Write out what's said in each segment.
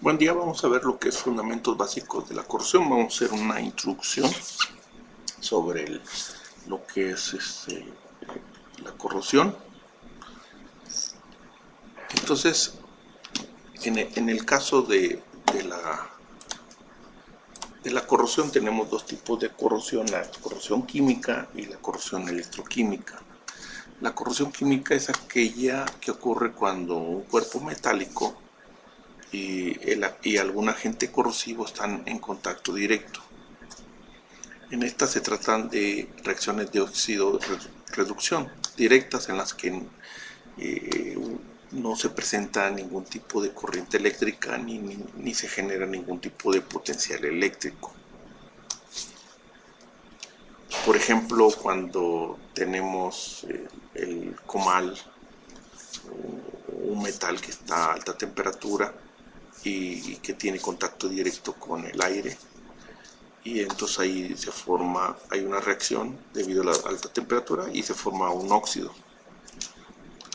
Buen día, vamos a ver lo que es fundamentos básicos de la corrosión. Vamos a hacer una introducción sobre lo que es la corrosión. Entonces, en el caso de la corrosión tenemos dos tipos de corrosión, la corrosión química y la corrosión electroquímica. La corrosión química es aquella que ocurre cuando un cuerpo metálico y algún agente corrosivo están en contacto directo. En esta se tratan de reacciones de óxido-reducción directas en las que no se presenta ningún tipo de corriente eléctrica ni se genera ningún tipo de potencial eléctrico. Por ejemplo, cuando tenemos el comal, un metal que está a alta temperatura y que tiene contacto directo con el aire, y entonces ahí hay una reacción debido a la alta temperatura y se forma un óxido.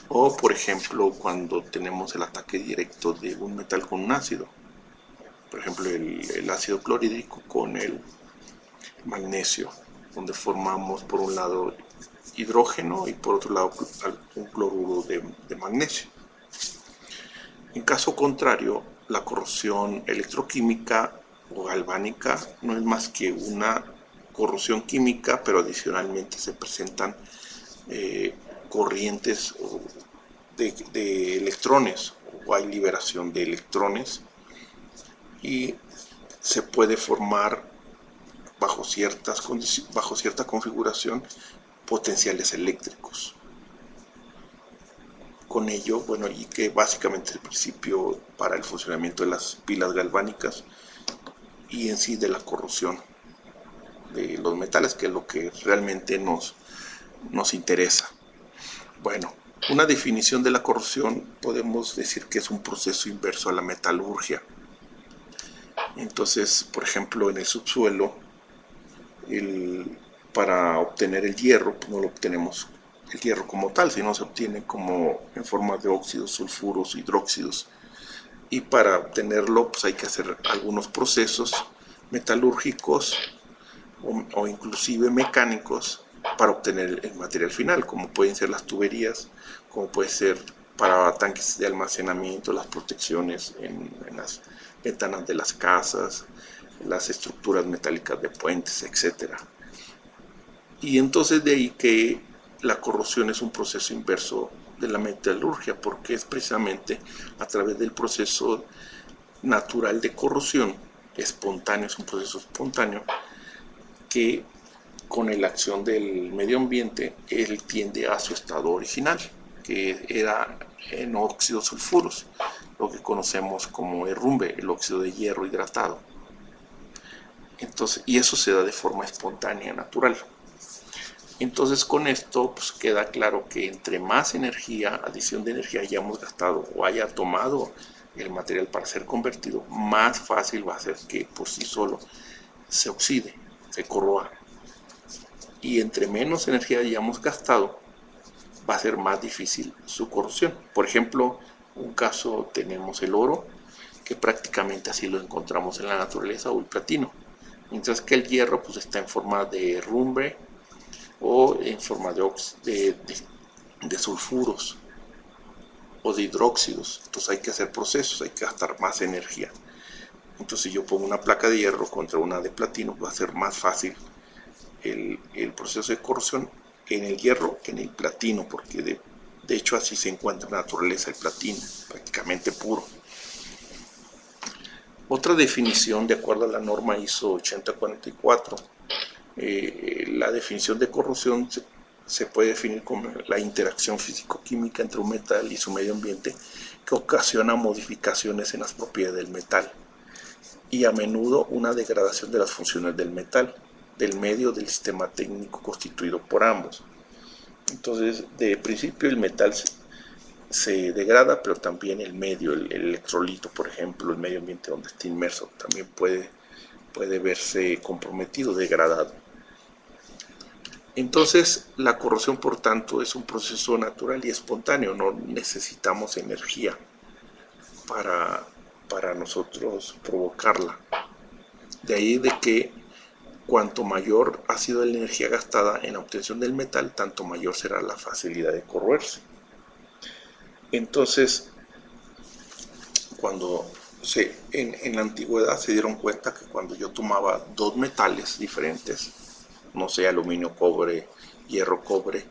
O por ejemplo, cuando tenemos el ataque directo de un metal con un ácido, por ejemplo el ácido clorhídrico con el magnesio, donde formamos por un lado hidrógeno y por otro lado un cloruro de magnesio. En caso contrario, la corrosión electroquímica o galvánica no es más que una corrosión química, pero adicionalmente se presentan corrientes de electrones, o hay liberación de electrones, y se puede formar bajo cierta configuración potenciales eléctricos. Con ello, bueno, y que básicamente es el principio para el funcionamiento de las pilas galvánicas y en sí de la corrosión de los metales, que es lo que realmente nos interesa. Bueno, una definición de la corrosión podemos decir que es un proceso inverso a la metalurgia. Entonces, por ejemplo, en el subsuelo, para obtener el hierro, pues no lo obtenemos el hierro como tal, sino se obtiene como en forma de óxidos, sulfuros, hidróxidos. Y para obtenerlo, pues hay que hacer algunos procesos metalúrgicos o inclusive mecánicos para obtener el material final, como pueden ser las tuberías, como puede ser para tanques de almacenamiento, las protecciones en las ventanas de las casas, las estructuras metálicas de puentes, etc. Y entonces de ahí que la corrosión es un proceso inverso de la metalurgia, porque es precisamente a través del proceso natural de corrosión espontáneo, es un proceso espontáneo que con la acción del medio ambiente él tiende a su estado original, que era en óxidos sulfuros, lo que conocemos como herrumbre, el óxido de hierro hidratado. Entonces, y eso se da de forma espontánea, natural. Entonces con esto pues queda claro que entre más energía, adición de energía hayamos gastado o haya tomado el material para ser convertido, más fácil va a ser que por sí solo se oxide, se corroa. Y entre menos energía hayamos gastado, va a ser más difícil su corrosión. Por ejemplo, un caso tenemos el oro, que prácticamente así lo encontramos en la naturaleza, o el platino. Mientras que el hierro pues está en forma de herrumbre o en forma de sulfuros o de hidróxidos. Entonces hay que hacer procesos, hay que gastar más energía. Entonces si yo pongo una placa de hierro contra una de platino, va a ser más fácil el proceso de corrosión en el hierro que en el platino, porque de hecho así se encuentra en la naturaleza el platino, prácticamente puro. Otra definición, de acuerdo a la norma ISO 8044, la definición de corrosión se puede definir como la interacción físico-química entre un metal y su medio ambiente que ocasiona modificaciones en las propiedades del metal y a menudo una degradación de las funciones del metal, del medio del sistema técnico constituido por ambos. Entonces, de principio el metal se degrada, pero también el medio, el electrolito, por ejemplo, el medio ambiente donde está inmerso, también puede verse comprometido, degradado. Entonces, la corrosión, por tanto, es un proceso natural y espontáneo, no necesitamos energía para para nosotros provocarla. De ahí de que cuanto mayor ha sido la energía gastada en la obtención del metal, tanto mayor será la facilidad de corroerse. Entonces, cuando en la antigüedad se dieron cuenta que cuando yo tomaba dos metales diferentes, no sé, aluminio, cobre, hierro, cobre,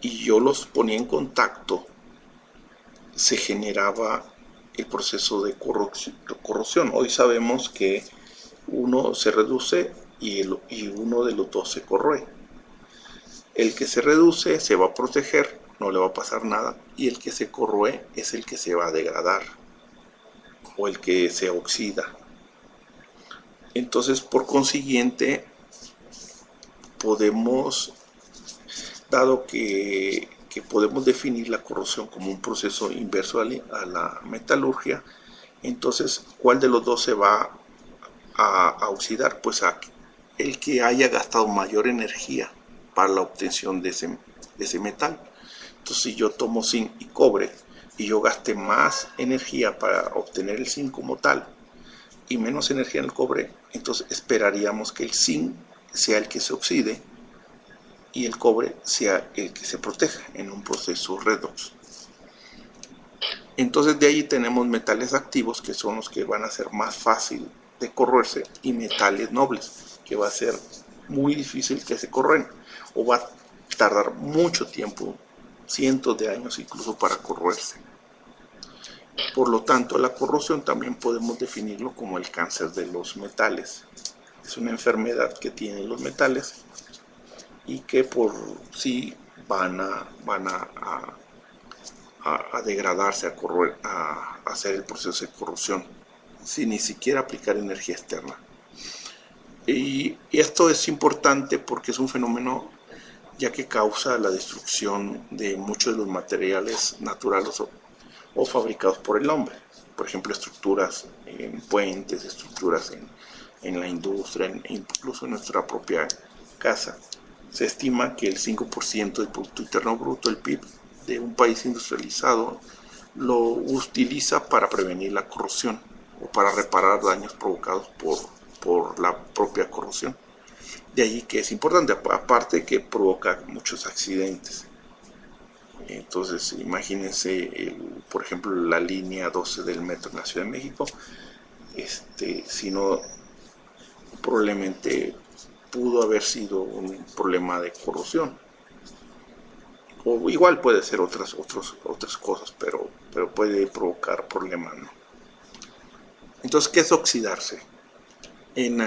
y yo los ponía en contacto, se generaba el proceso de corrosión. Hoy sabemos que uno se reduce y uno de los dos se corroe. El que se reduce se va a proteger, no le va a pasar nada, y el que se corroe es el que se va a degradar o el que se oxida. Entonces, por consiguiente, podemos, dado que podemos definir la corrosión como un proceso inverso a la metalurgia, entonces, ¿cuál de los dos se va a oxidar? Pues el que haya gastado mayor energía para la obtención de ese metal. Entonces, si yo tomo zinc y cobre y yo gasté más energía para obtener el zinc como tal y menos energía en el cobre, entonces esperaríamos que el zinc sea el que se oxide y el cobre sea el que se proteja en un proceso redox. Entonces de ahí tenemos metales activos, que son los que van a ser más fácil de corroerse, y metales nobles, que va a ser muy difícil que se corroen o va a tardar mucho tiempo, cientos de años incluso, para corroerse. Por lo tanto, la corrosión también podemos definirlo como el cáncer de los metales. Es una enfermedad que tienen los metales y que por sí van a degradarse, a corroer, a hacer el proceso de corrosión sin ni siquiera aplicar energía externa. Y esto es importante porque es un fenómeno ya que causa la destrucción de muchos de los materiales naturales o fabricados por el hombre. Por ejemplo, estructuras en puentes, estructuras en la industria, incluso en nuestra propia casa. Se estima que el 5% del Producto Interno Bruto, el PIB, de un país industrializado lo utiliza para prevenir la corrosión o para reparar daños provocados por la propia corrosión. De allí que es importante, aparte que provoca muchos accidentes. Entonces, imagínense, por ejemplo, la línea 12 del metro en la Ciudad de México, si no, probablemente pudo haber sido un problema de corrosión. O igual puede ser otras cosas, pero puede provocar problemas, ¿no? Entonces, ¿qué es oxidarse? En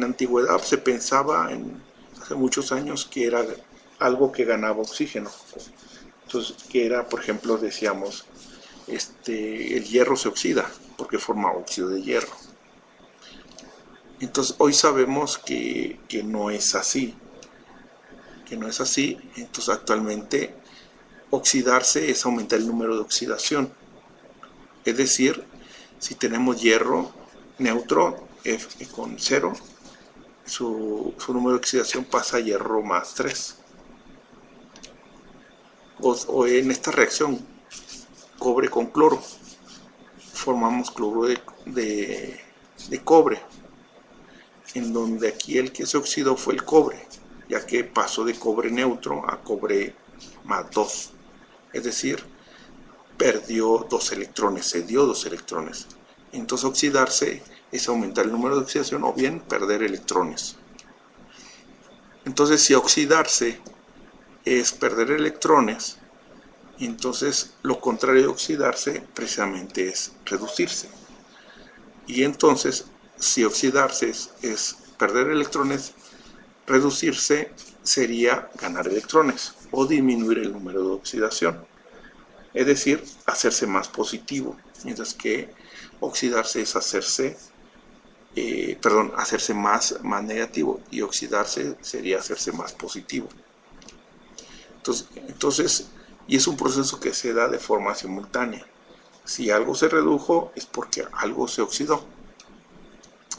antigüedad se pensaba, hace muchos años, que era algo que ganaba oxígeno. Entonces, que era, por ejemplo, decíamos, el hierro se oxida porque forma óxido de hierro. Entonces, hoy sabemos que no es así. Entonces, actualmente, oxidarse es aumentar el número de oxidación. Es decir, si tenemos hierro neutro, F con 0, su número de oxidación pasa a hierro más 3. O en esta reacción, cobre con cloro, formamos cloro de cobre, en donde aquí el que se oxidó fue el cobre, ya que pasó de cobre neutro a cobre más 2, es decir, perdió 2 electrones, se dio 2 electrones. Entonces oxidarse es aumentar el número de oxidación o bien perder electrones. Entonces, si oxidarse es perder electrones, entonces lo contrario de oxidarse precisamente es reducirse. Y entonces, si oxidarse es perder electrones, reducirse sería ganar electrones o disminuir el número de oxidación, es decir, hacerse más positivo, mientras que oxidarse es hacerse más negativo, y oxidarse sería hacerse más positivo. Entonces, y es un proceso que se da de forma simultánea. Si algo se redujo es porque algo se oxidó,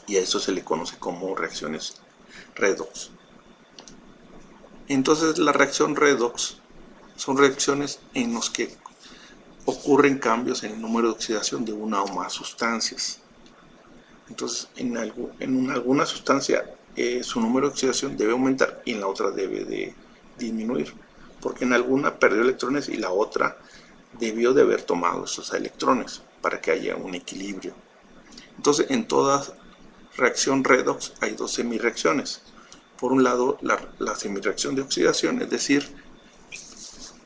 y a eso se le conoce como reacciones redox. Entonces, la reacción redox son reacciones en las que ocurren cambios en el número de oxidación de una o más sustancias. Entonces, en alguna sustancia su número de oxidación debe aumentar y en la otra debe de disminuir, porque en alguna perdió electrones y la otra debió de haber tomado esos electrones para que haya un equilibrio. Entonces, en toda reacción redox hay dos semirreacciones. Por un lado, la semirreacción de oxidación, es decir,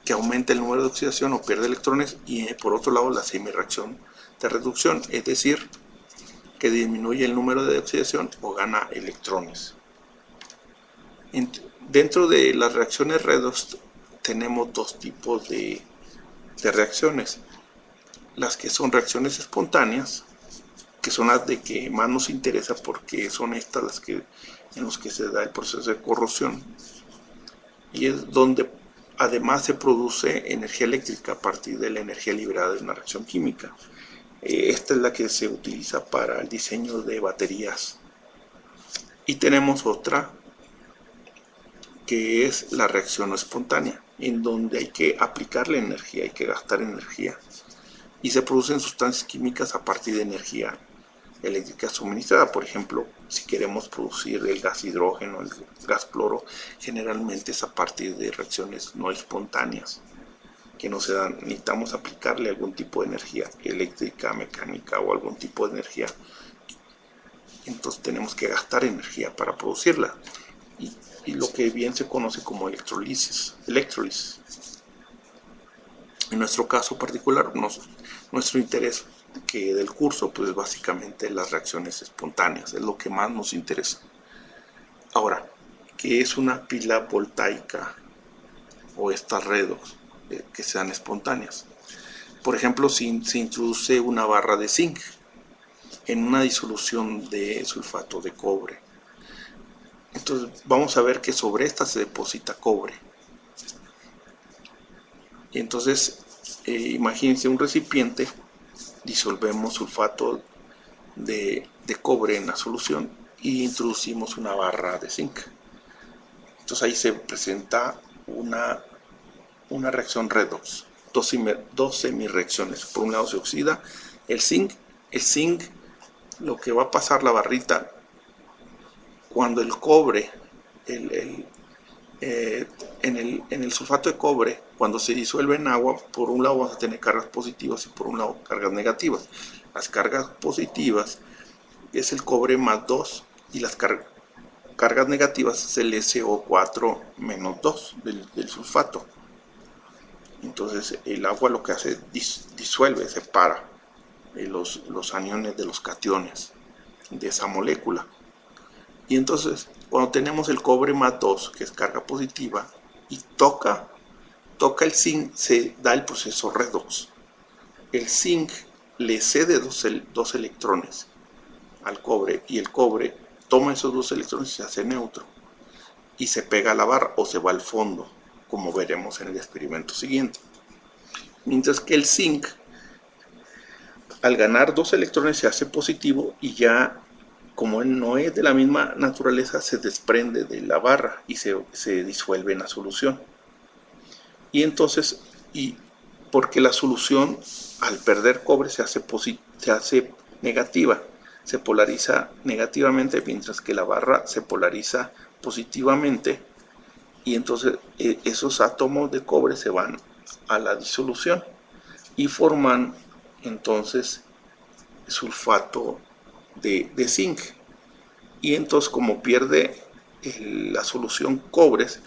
que aumenta el número de oxidación o pierde electrones, y por otro lado, la semirreacción de reducción, es decir, que disminuye el número de oxidación o gana electrones. Dentro de las reacciones redox tenemos dos tipos de reacciones: las que son reacciones espontáneas, que son las de que más nos interesa porque son estas las que en los que se da el proceso de corrosión, y es donde además se produce energía eléctrica a partir de la energía liberada de una reacción química. Esta es la que se utiliza para el diseño de baterías. Y tenemos otra que es la reacción espontánea, en donde hay que aplicarle energía, hay que gastar energía, y se producen sustancias químicas a partir de energía eléctrica suministrada. Por ejemplo, si queremos producir el gas hidrógeno, el gas cloro, generalmente es a partir de reacciones no espontáneas que no se dan. Necesitamos aplicarle algún tipo de energía eléctrica, mecánica o algún tipo de energía. Entonces tenemos que gastar energía para producirla, y lo que bien se conoce como electrólisis. En nuestro caso particular, nuestro interés del curso, pues básicamente las reacciones espontáneas, es lo que más nos interesa. Ahora, ¿qué es una pila voltaica o estas redox que sean espontáneas? Por ejemplo, si se introduce una barra de zinc en una disolución de sulfato de cobre, entonces vamos a ver que sobre esta se deposita cobre. Y entonces imagínense un recipiente, disolvemos sulfato de cobre en la solución y introducimos una barra de zinc. Entonces ahí se presenta una reacción redox, dos semirreacciones. Por un lado se oxida el zinc. Lo que va a pasar la barrita cuando el cobre en el sulfato de cobre, cuando se disuelve en agua, por un lado vamos a tener cargas positivas y por un lado cargas negativas. Las cargas positivas es el cobre más 2 y las cargas negativas es el SO4 menos 2 del sulfato. Entonces el agua lo que hace es disuelve, separa los aniones de los cationes de esa molécula. Y entonces cuando tenemos el cobre más 2, que es carga positiva, y toca el zinc, se da el proceso redox. El zinc le cede dos electrones al cobre, y el cobre toma esos dos electrones y se hace neutro, y se pega a la barra o se va al fondo, como veremos en el experimento siguiente. Mientras que el zinc, al ganar dos electrones, se hace positivo, y ya como él no es de la misma naturaleza, se desprende de la barra y se disuelve en la solución. Y entonces, porque la solución al perder cobre se hace negativa, se polariza negativamente, mientras que la barra se polariza positivamente, y entonces esos átomos de cobre se van a la disolución y forman entonces sulfato de zinc. Y entonces, como pierde la solución cobres,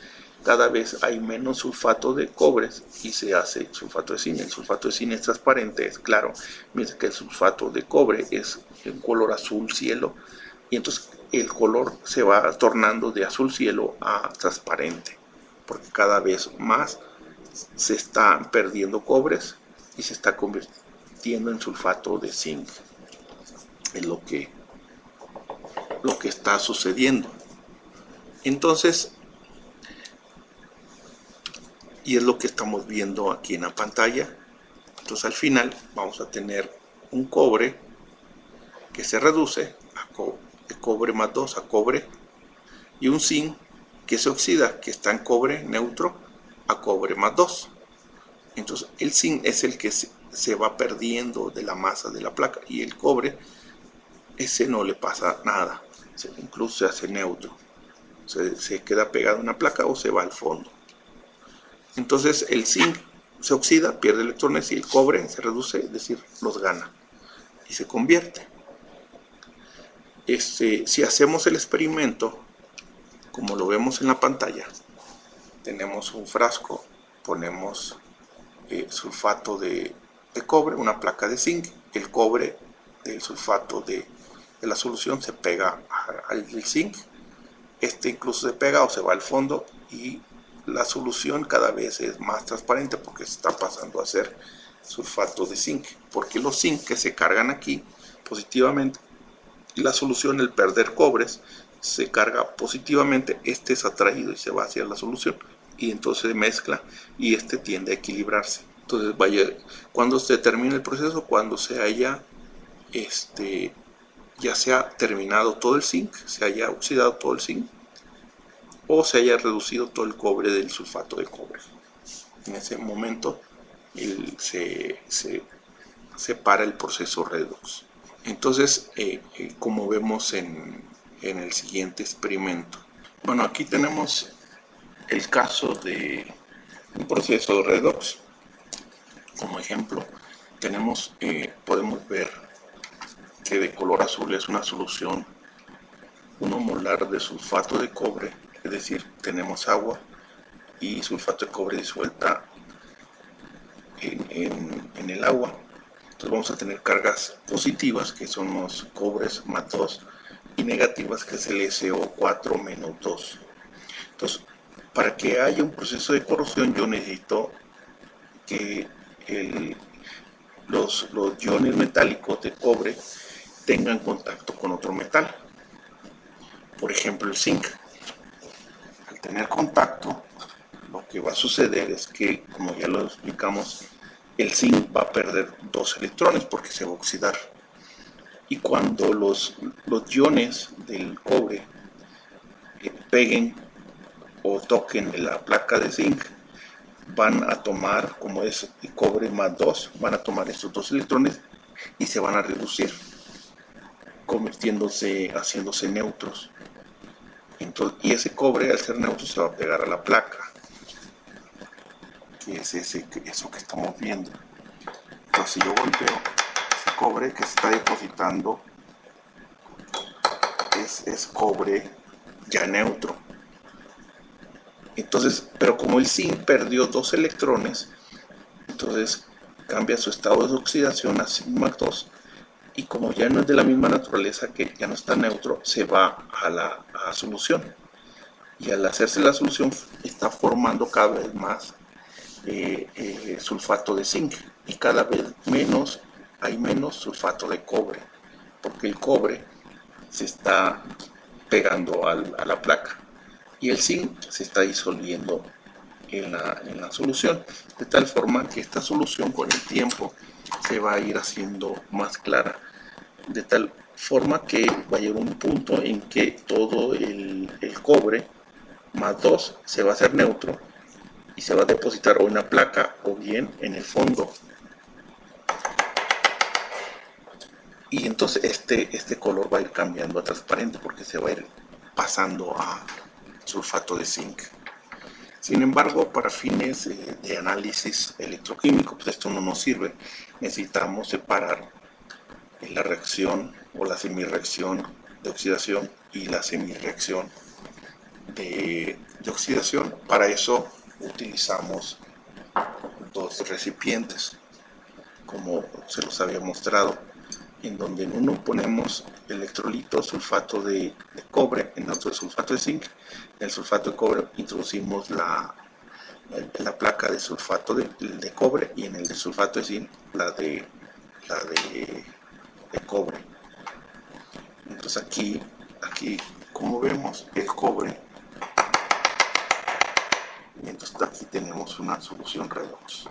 cada vez hay menos sulfato de cobres y se hace sulfato de zinc. El sulfato de zinc es transparente, es claro, mientras que el sulfato de cobre es un color azul cielo, y entonces el color se va tornando de azul cielo a transparente, porque cada vez más se están perdiendo cobres y se está convirtiendo en sulfato de zinc. Es lo que está sucediendo. Entonces, y es lo que estamos viendo aquí en la pantalla. Entonces al final vamos a tener un cobre que se reduce de cobre más 2 a cobre, y un zinc que se oxida, que está en cobre neutro, a cobre más 2. Entonces el zinc es el que se va perdiendo de la masa de la placa, y el cobre, ese no le pasa nada, incluso se hace neutro, se queda pegado en la placa o se va al fondo. Entonces el zinc se oxida, pierde electrones, y el cobre se reduce, es decir, los gana y se convierte. Si hacemos el experimento como lo vemos en la pantalla, tenemos un frasco, ponemos sulfato de cobre, una placa de zinc, el cobre del sulfato de la solución se pega al zinc, incluso se pega o se va al fondo, y la solución cada vez es más transparente porque se está pasando a ser sulfato de zinc, porque los zinc que se cargan aquí positivamente, y la solución, el perder cobres, se carga positivamente, es atraído y se va hacia la solución, y entonces se mezcla y tiende a equilibrarse. Entonces cuando se termine el proceso, cuando se haya ya se ha terminado todo el zinc, se haya oxidado todo el zinc, o se haya reducido todo el cobre del sulfato de cobre. En ese momento se para el proceso redox. Entonces, como vemos en el siguiente experimento, bueno, aquí tenemos el caso de un proceso de redox. Como ejemplo, podemos ver que de color azul es una solución 1 molar de sulfato de cobre, es decir, tenemos agua y sulfato de cobre disuelta en el agua. Entonces vamos a tener cargas positivas, que son los cobres más 2, y negativas, que es el SO4 menos 2. Entonces, para que haya un proceso de corrosión, yo necesito que los iones metálicos de cobre tengan contacto con otro metal. Por ejemplo, el zinc. Al tener contacto, lo que va a suceder es que, como ya lo explicamos, el zinc va a perder 2 electrones porque se va a oxidar. Y cuando los iones del cobre peguen o toquen la placa de zinc, van a tomar, como es el cobre más 2, van a tomar estos 2 electrones y se van a reducir, haciéndose neutros. Entonces, y ese cobre, al ser neutro, se va a pegar a la placa, que es eso que estamos viendo. Entonces, si yo golpeo, ese cobre que se está depositando es cobre ya neutro. Entonces, pero como el zinc perdió 2 electrones, entonces cambia su estado de oxidación a zinc más 2, y como ya no es de la misma naturaleza, que ya no está neutro, se va a la solución, y al hacerse la solución está formando cada vez más sulfato de zinc, y cada vez hay menos sulfato de cobre, porque el cobre se está pegando a la placa y el zinc se está disolviendo en la solución, de tal forma que esta solución con el tiempo se va a ir haciendo más clara, de tal forma que va a llegar un punto en que todo el cobre más 2 se va a hacer neutro y se va a depositar o en la placa o bien en el fondo. Y entonces este color va a ir cambiando a transparente porque se va a ir pasando a sulfato de zinc. Sin embargo, para fines de análisis electroquímico, pues esto no nos sirve. Necesitamos separar la reacción o la semirreacción de oxidación y la semirreacción de oxidación. Para eso utilizamos 2 recipientes, como se los había mostrado, en donde en uno ponemos electrolito, sulfato de cobre, en otro sulfato de zinc. En el sulfato de cobre introducimos la placa de sulfato de cobre, y en el de sulfato de zinc la de cobre. Entonces aquí como vemos el cobre, y entonces aquí tenemos una solución redox,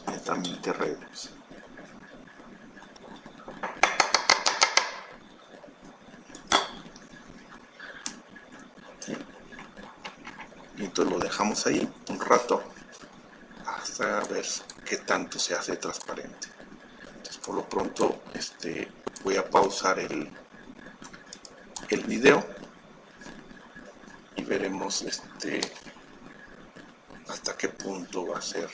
netamente redox. Y entonces lo dejamos ahí un rato hasta para ver qué tanto se hace transparente. Entonces, por lo pronto voy a pausar el video y veremos hasta qué punto va a ser.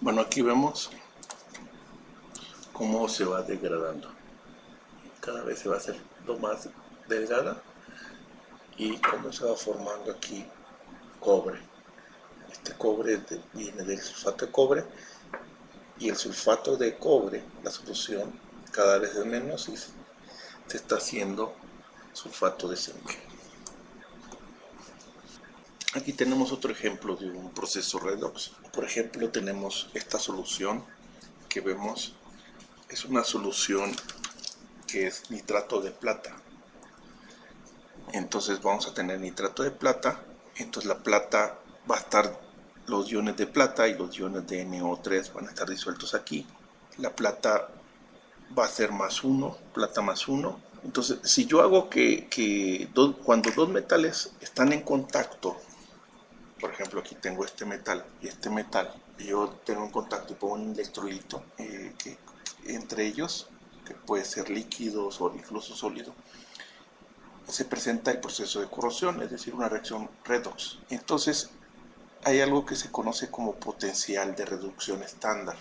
Bueno, aquí vemos cómo se va degradando. Cada vez se va a hacer lo más delgada y cómo se va formando aquí cobre. Este cobre viene del sulfato de cobre, y el sulfato de cobre, la solución cada vez es menos y se está haciendo sulfato de zinc. Aquí tenemos otro ejemplo de un proceso redox. Por ejemplo, tenemos esta solución que vemos, es una solución que es nitrato de plata. Entonces vamos a tener nitrato de plata, entonces la plata va a estar, los iones de plata y los iones de NO3 van a estar disueltos aquí. La plata va a ser +1, plata +1. Entonces, si yo hago cuando dos metales están en contacto, por ejemplo, aquí tengo este metal y este metal, y yo tengo en contacto y pongo un electrolito entre ellos, que puede ser líquido o incluso sólido, se presenta el proceso de corrosión, es decir, una reacción redox. Entonces, hay algo que se conoce como potencial de reducción estándar.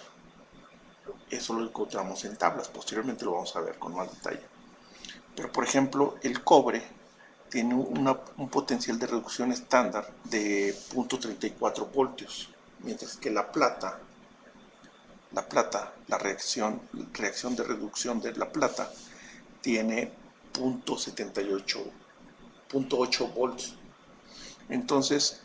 Eso lo encontramos en tablas, posteriormente lo vamos a ver con más detalle. Pero, por ejemplo, el cobre tiene un potencial de reducción estándar de 0.34 voltios, mientras que la plata, la reacción de reducción de la plata tiene 0.8 volts. Entonces,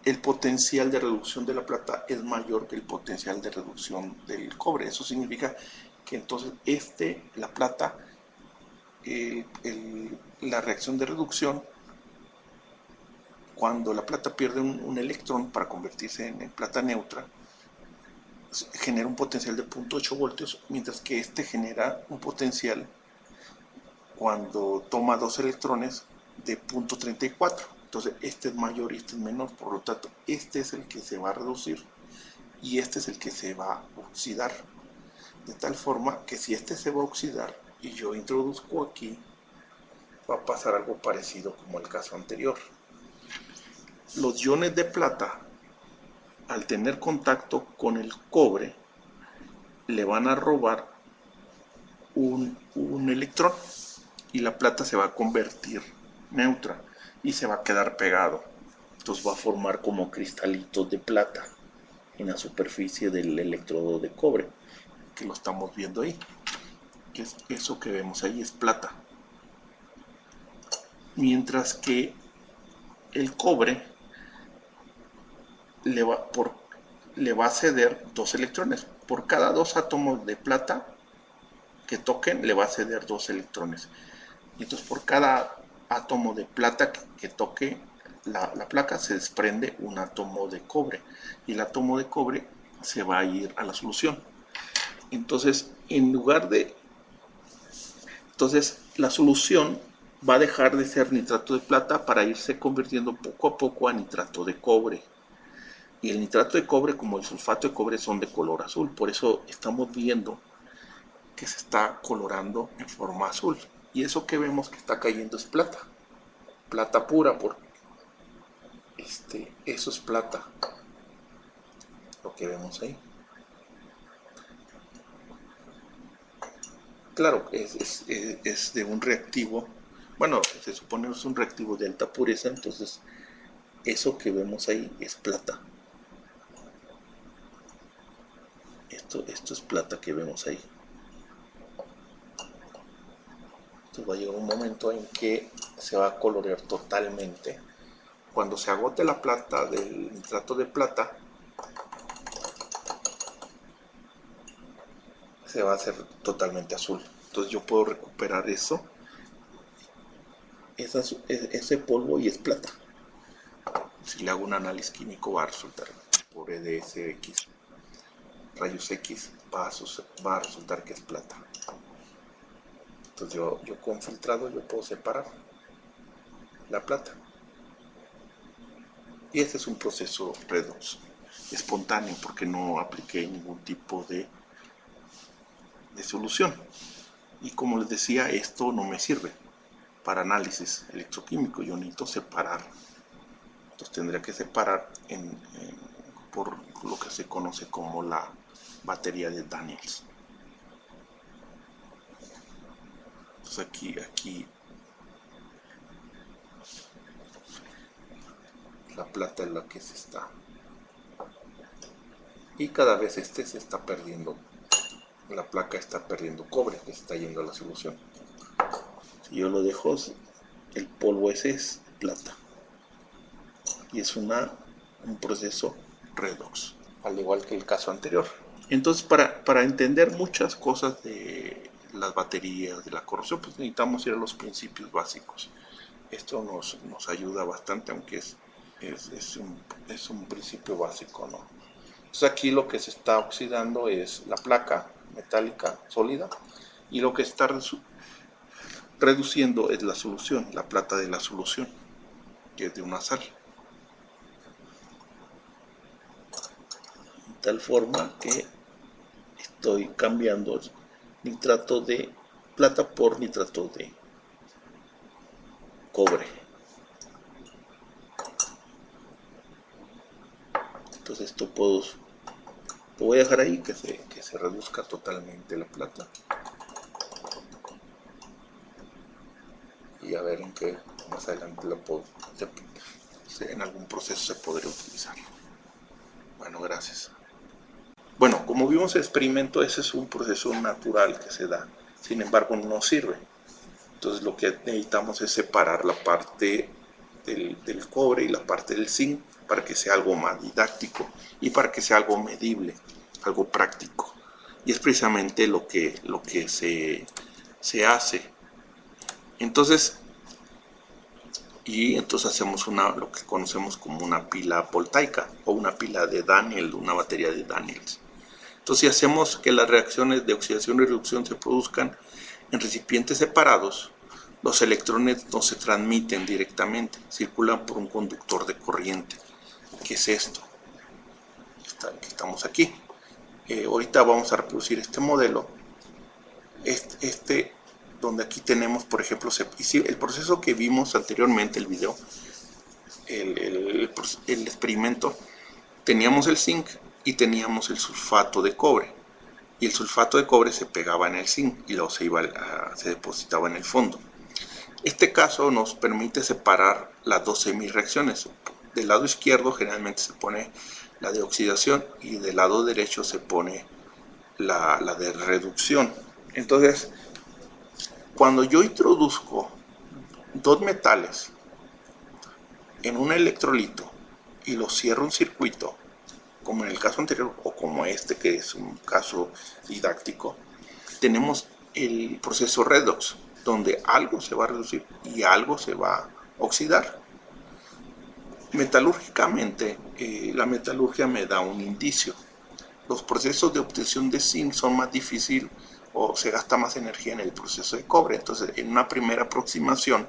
el potencial de reducción de la plata es mayor que el potencial de reducción del cobre. Eso significa que entonces la plata, la reacción de reducción, cuando la plata pierde un electrón para convertirse en plata neutra, genera un potencial de 0.8 voltios, mientras que genera un potencial cuando toma dos electrones de 0.34. Entonces este es mayor y este es menor, por lo tanto este es el que se va a reducir y este es el que se va a oxidar, de tal forma que si este se va a oxidar y yo introduzco aquí, va a pasar algo parecido como el caso anterior. Los iones de plata, al tener contacto con el cobre, le van a robar un electrón y la plata se va a convertir neutra y se va a quedar pegado. Entonces va a formar como cristalitos de plata en la superficie del electrodo de cobre, que lo estamos viendo ahí. Que es eso que vemos ahí, es plata. Mientras que el cobre le va a ceder dos electrones. Por cada dos átomos de plata que toquen, le va a ceder dos electrones. Entonces, por cada átomo de plata que toque la placa, se desprende un átomo de cobre. Y el átomo de cobre se va a ir a la solución. Entonces, entonces la solución va a dejar de ser nitrato de plata para irse convirtiendo poco a poco a nitrato de cobre. Y el nitrato de cobre, como el sulfato de cobre, son de color azul. Por eso estamos viendo que se está colorando en forma azul. Y eso que vemos que está cayendo es plata. Plata pura, porque eso es plata. Lo que vemos ahí. Claro, es de un reactivo. Bueno, se supone que es un reactivo de alta pureza, entonces eso que vemos ahí es plata. Esto es plata que vemos ahí. Entonces va a llegar un momento en que se va a colorear totalmente. Cuando se agote la plata del nitrato de plata, se va a hacer totalmente azul. Entonces yo puedo recuperar eso, ese polvo, y es plata. Si le hago un análisis químico va a resultar por EDSX, rayos X, va a resultar que es plata. Entonces yo con filtrado yo puedo separar la plata. Y este es un proceso redox espontáneo porque no apliqué ningún tipo de solución. Y como les decía, esto no me sirve para análisis electroquímico. Yo necesito separar. Entonces tendría que separar por lo que se conoce como la batería de Daniels. Entonces aquí la plata es la que se está, y cada vez se está perdiendo, la placa está perdiendo cobre, que se está yendo a la solución. Si yo lo dejo, el polvo ese es plata, y es un proceso redox, al igual que el caso anterior. Entonces para entender muchas cosas de las baterías, de la corrosión, pues necesitamos ir a los principios básicos. Esto nos ayuda bastante, aunque es un principio básico, ¿no? Entonces aquí lo que se está oxidando es la placa metálica sólida, y lo que está reduciendo es la solución, la plata de la solución, que es de una sal. De tal forma que estoy cambiando nitrato de plata por nitrato de cobre. Entonces esto lo voy a dejar ahí, que se reduzca totalmente la plata, y a ver en qué más adelante en algún proceso se podría utilizar. Bueno, gracias. Bueno, como vimos el experimento, ese es un proceso natural que se da, sin embargo no sirve. Entonces lo que necesitamos es separar la parte del cobre y la parte del zinc para que sea algo más didáctico y para que sea algo medible, algo práctico. Y es precisamente lo que se hace. Entonces hacemos lo que conocemos como una pila voltaica o una pila de Daniel, una batería de Daniels. Entonces si hacemos que las reacciones de oxidación y reducción se produzcan en recipientes separados, los electrones no se transmiten directamente, circulan por un conductor de corriente. ¿Qué es esto? Estamos aquí. Ahorita vamos a reproducir este modelo. Donde aquí tenemos, por ejemplo, el proceso que vimos anteriormente, el video, el experimento, teníamos el zinc y teníamos el sulfato de cobre. Y el sulfato de cobre se pegaba en el zinc y luego se depositaba en el fondo. Este caso nos permite separar las dos semireacciones. Del lado izquierdo generalmente se pone la de oxidación y del lado derecho se pone la de reducción. Entonces, cuando yo introduzco dos metales en un electrolito y los cierro un circuito, como en el caso anterior o como este que es un caso didáctico, tenemos el proceso redox, donde algo se va a reducir y algo se va a oxidar. Metalúrgicamente, la metalurgia me da un indicio. Los procesos de obtención de zinc son más difíciles o se gasta más energía en el proceso de cobre. Entonces, en una primera aproximación,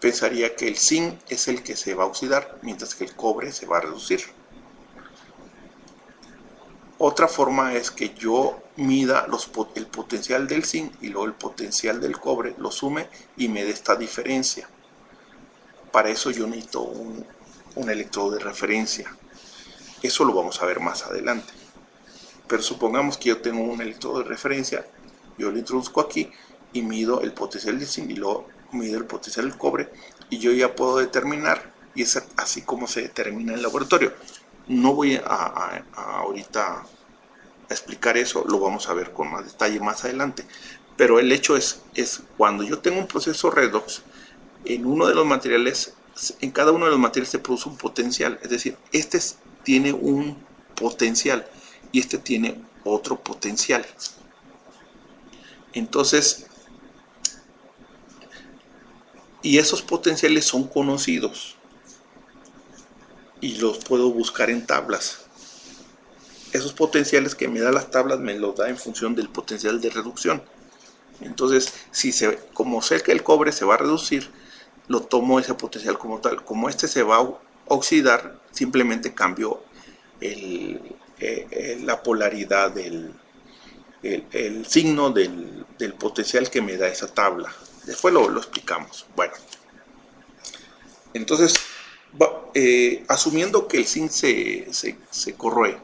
pensaría que el zinc es el que se va a oxidar, mientras que el cobre se va a reducir. Otra forma es que yo mida el potencial del zinc y luego el potencial del cobre, lo sume y me dé esta diferencia. Para eso yo necesito un electrodo de referencia. Eso lo vamos a ver más adelante. Pero supongamos que yo tengo un electrodo de referencia, yo lo introduzco aquí y mido el potencial del zinc y luego mido el potencial del cobre, y yo ya puedo determinar, y es así como se determina en el laboratorio. No voy ahorita a explicar eso, lo vamos a ver con más detalle más adelante. Pero el hecho es cuando yo tengo un proceso redox, en cada uno de los materiales se produce un potencial, es decir, tiene un potencial y este tiene otro potencial. Entonces, y esos potenciales son conocidos y los puedo buscar en tablas. Esos potenciales que me da las tablas me los da en función del potencial de reducción. Entonces, como sé que el cobre se va a reducir, lo tomo ese potencial como tal. Como este se va a oxidar, simplemente cambio la polaridad el signo del potencial que me da esa tabla. Después lo explicamos. Bueno, entonces, asumiendo que el zinc se corroe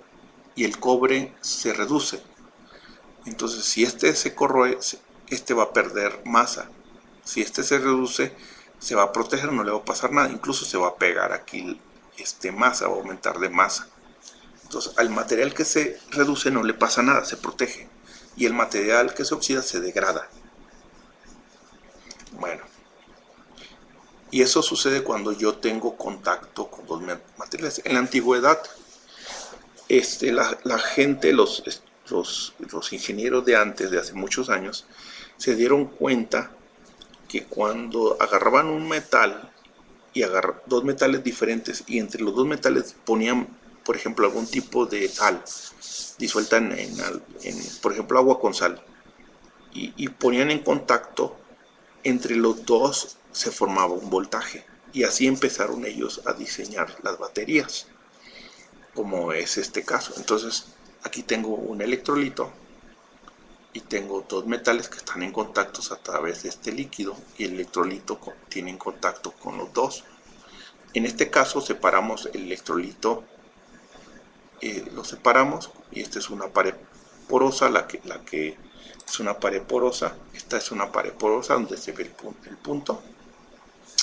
y el cobre se reduce, entonces si este se corroe, este va a perder masa. Si este se reduce, se va a proteger, no le va a pasar nada, incluso se va a pegar aquí masa, va a aumentar de masa. Entonces al material que se reduce no le pasa nada, se protege, y el material que se oxida se degrada. Bueno, y eso sucede cuando yo tengo contacto con dos materiales. En la antigüedad, la gente, los ingenieros de antes, de hace muchos años, se dieron cuenta que cuando agarraban un metal y dos metales diferentes, y entre los dos metales ponían, por ejemplo, algún tipo de sal disuelta en por ejemplo, agua con sal, y ponían en contacto, entre los dos se formaba un voltaje, y así empezaron ellos a diseñar las baterías, como es este caso. Entonces aquí tengo un electrolito y tengo dos metales que están en contacto a través de este líquido, y el electrolito tiene en contacto con los dos. En este caso separamos el electrolito, lo separamos, y esta es una pared porosa, la que es una pared porosa. Esta es una pared porosa donde se ve el punto.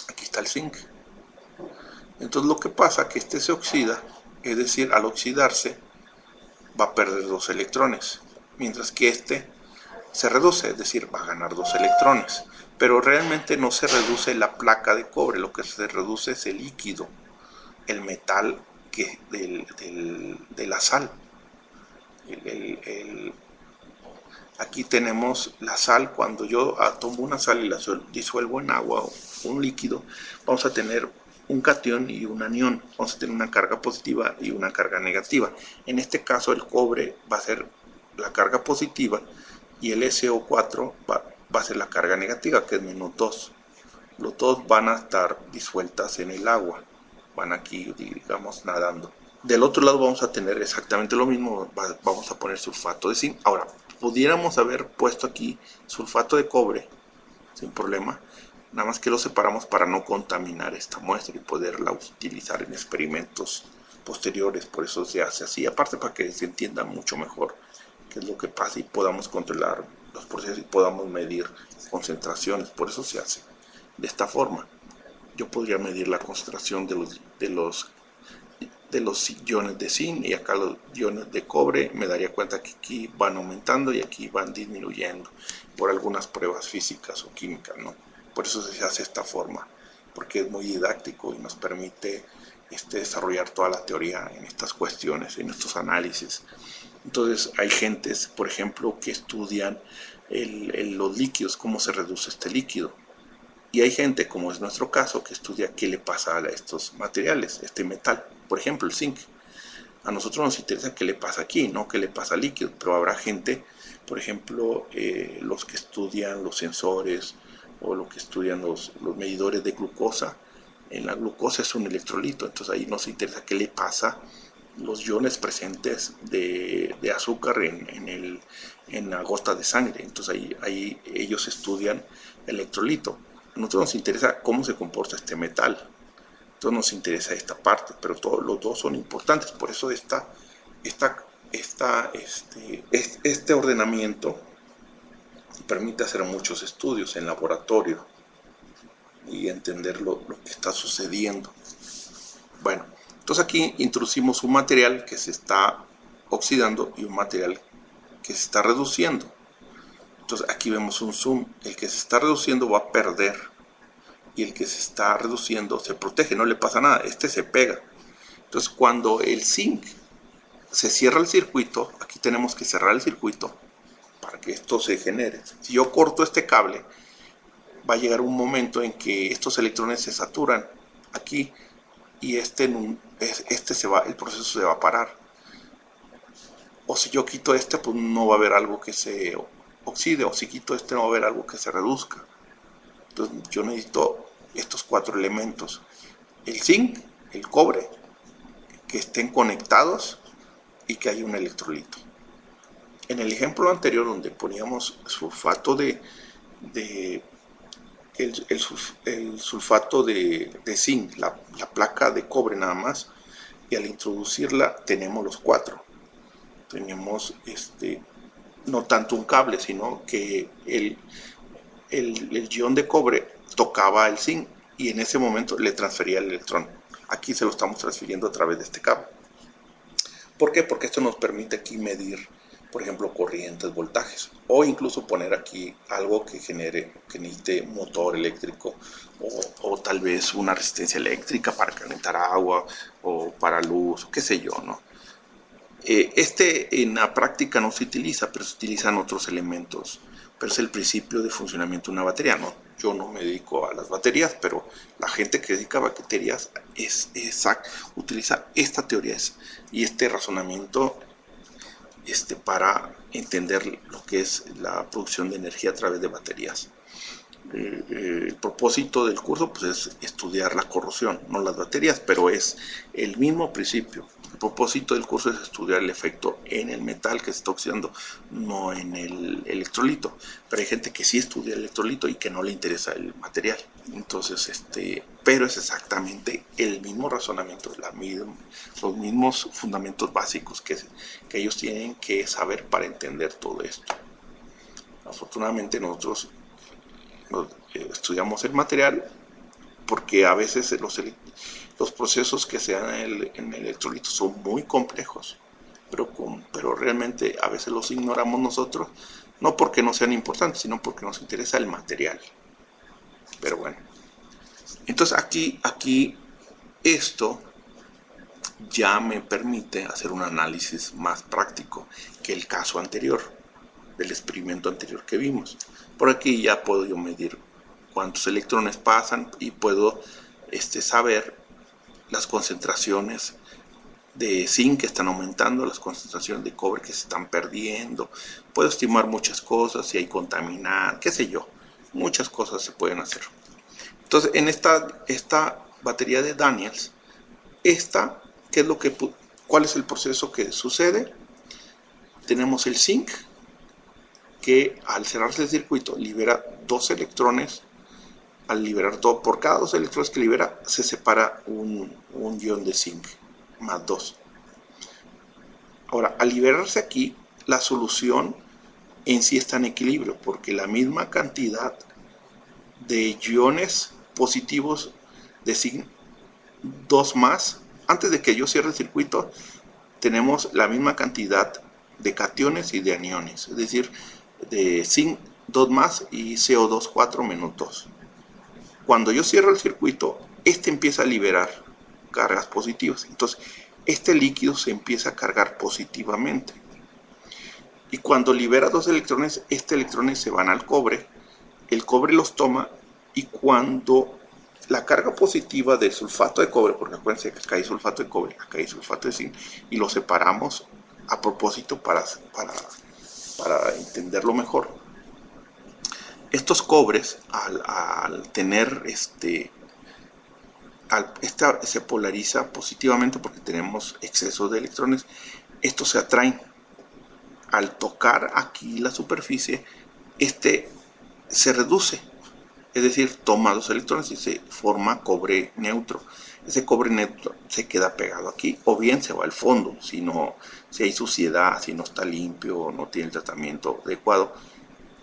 Aquí está el zinc. Entonces lo que pasa es que este se oxida, es decir, al oxidarse va a perder dos electrones, mientras que este se reduce, es decir, va a ganar dos electrones. Pero realmente no se reduce la placa de cobre, lo que se reduce es el líquido, el metal de la sal. Aquí tenemos la sal. Cuando yo tomo una sal y la disuelvo en agua o un líquido, vamos a tener un catión y un anión. Vamos a tener una carga positiva y una carga negativa. En este caso el cobre va a ser la carga positiva y el SO4 va a ser la carga negativa, que es -2. Los dos van a estar disueltas en el agua, van aquí, digamos, nadando. Del otro lado vamos a tener exactamente lo mismo, vamos a poner sulfato de zinc. Ahora, pudiéramos haber puesto aquí sulfato de cobre sin problema, nada más que lo separamos para no contaminar esta muestra y poderla utilizar en experimentos posteriores. Por eso se hace así, aparte para que se entienda mucho mejor qué es lo que pasa y podamos controlar los procesos y podamos medir concentraciones. Por eso se hace de esta forma. Yo podría medir la concentración de los iones de zinc, y acá los iones de cobre, me daría cuenta que aquí van aumentando y aquí van disminuyendo por algunas pruebas físicas o químicas, ¿no? Por eso se hace de esta forma, porque es muy didáctico y nos permite desarrollar toda la teoría en estas cuestiones, en estos análisis. Entonces hay gentes, por ejemplo, que estudian los líquidos, cómo se reduce este líquido. Y hay gente, como es nuestro caso, que estudia qué le pasa a estos materiales, este metal, por ejemplo el zinc. A nosotros nos interesa qué le pasa aquí, no qué le pasa al líquido, pero habrá gente, por ejemplo, los que estudian los sensores o los que estudian los medidores de glucosa. En la glucosa es un electrolito, entonces ahí nos interesa qué le pasa los iones presentes de azúcar en la gota de sangre. Entonces ahí ellos estudian el electrolito. A nosotros nos interesa cómo se comporta este metal, entonces nos interesa esta parte, pero los dos son importantes. Por eso este ordenamiento permite hacer muchos estudios en laboratorio y entender lo que está sucediendo. Bueno, entonces aquí introducimos un material que se está oxidando y un material que se está reduciendo. Entonces aquí vemos un zoom. El que se está reduciendo va a perder y el que se está reduciendo se protege, no le pasa nada, este se pega. Entonces cuando el zinc se cierra el circuito. Aquí tenemos que cerrar el circuito para que esto se genere. Si yo corto este cable, va a llegar un momento en que estos electrones se saturan aquí y el proceso se va a parar. O si yo quito este, pues no va a haber algo que se oxide, o si quito este no va a haber algo que se reduzca. Entonces yo necesito estos 4 elementos: el zinc, el cobre, que estén conectados y que haya un electrolito. En el ejemplo anterior, donde poníamos sulfato el sulfato de zinc, la placa de cobre nada más, y al introducirla tenemos los 4. Tenemos no tanto un cable, sino que el ion de cobre tocaba el zinc y en ese momento le transfería el electrón. Aquí se lo estamos transfiriendo a través de este cable. ¿Por qué? Porque esto nos permite aquí medir, por ejemplo, corrientes, voltajes, o incluso poner aquí algo que necesite motor eléctrico, o tal vez una resistencia eléctrica para calentar agua o para luz, qué sé yo, ¿no? En la práctica no se utiliza, pero se utilizan otros elementos. Pero es el principio de funcionamiento de una batería, ¿no? Yo no me dedico a las baterías, pero la gente que dedica a baterías utiliza esta teoría y este razonamiento para entender lo que es la producción de energía a través de baterías. El propósito del curso pues, es estudiar la corrosión, no las baterías, pero es el mismo principio. El propósito del curso es estudiar el efecto en el metal que se está oxidando, no en el electrolito. Pero hay gente que sí estudia el electrolito y que no le interesa el material. Entonces, pero es exactamente el mismo razonamiento, los mismos fundamentos básicos que ellos tienen que saber para entender todo esto. Afortunadamente nosotros estudiamos el material porque a veces los procesos que se dan en el electrolito son muy complejos, pero realmente a veces los ignoramos nosotros, no porque no sean importantes, sino porque nos interesa el material. Pero bueno, entonces aquí esto ya me permite hacer un análisis más práctico que el caso anterior, del experimento anterior que vimos. Por aquí ya puedo yo medir cuántos electrones pasan y puedo saber las concentraciones de zinc que están aumentando, las concentraciones de cobre que se están perdiendo. Puedo estimar muchas cosas, si hay contaminantes, qué sé yo, muchas cosas se pueden hacer. Entonces, en esta batería de Daniels, ¿cuál es el proceso que sucede? Tenemos el zinc, que al cerrarse el circuito libera 2 electrones. Al liberar por cada 2 electrones que libera se separa un ion de zinc más 2. Ahora, al liberarse aquí, la solución en sí está en equilibrio, porque la misma cantidad de iones positivos de zinc 2 más, antes de que yo cierre el circuito, tenemos la misma cantidad de cationes y de aniones, es decir, de zinc 2 más y CO2 4 menos 2. Cuando yo cierro el circuito, empieza a liberar cargas positivas. Entonces, este líquido se empieza a cargar positivamente. Y cuando libera 2 electrones, electrones se van al cobre. El cobre los toma y cuando la carga positiva del sulfato de cobre, porque acuérdense que acá hay sulfato de cobre, acá hay sulfato de zinc, y lo separamos a propósito para entenderlo mejor. Estos cobres, al tener se polariza positivamente porque tenemos exceso de electrones, estos se atraen. Al tocar aquí la superficie, se reduce, es decir, toma 2 electrones y se forma cobre neutro. Ese cobre neutro se queda pegado aquí, o bien se va al fondo, si hay suciedad, si no está limpio, no tiene el tratamiento adecuado,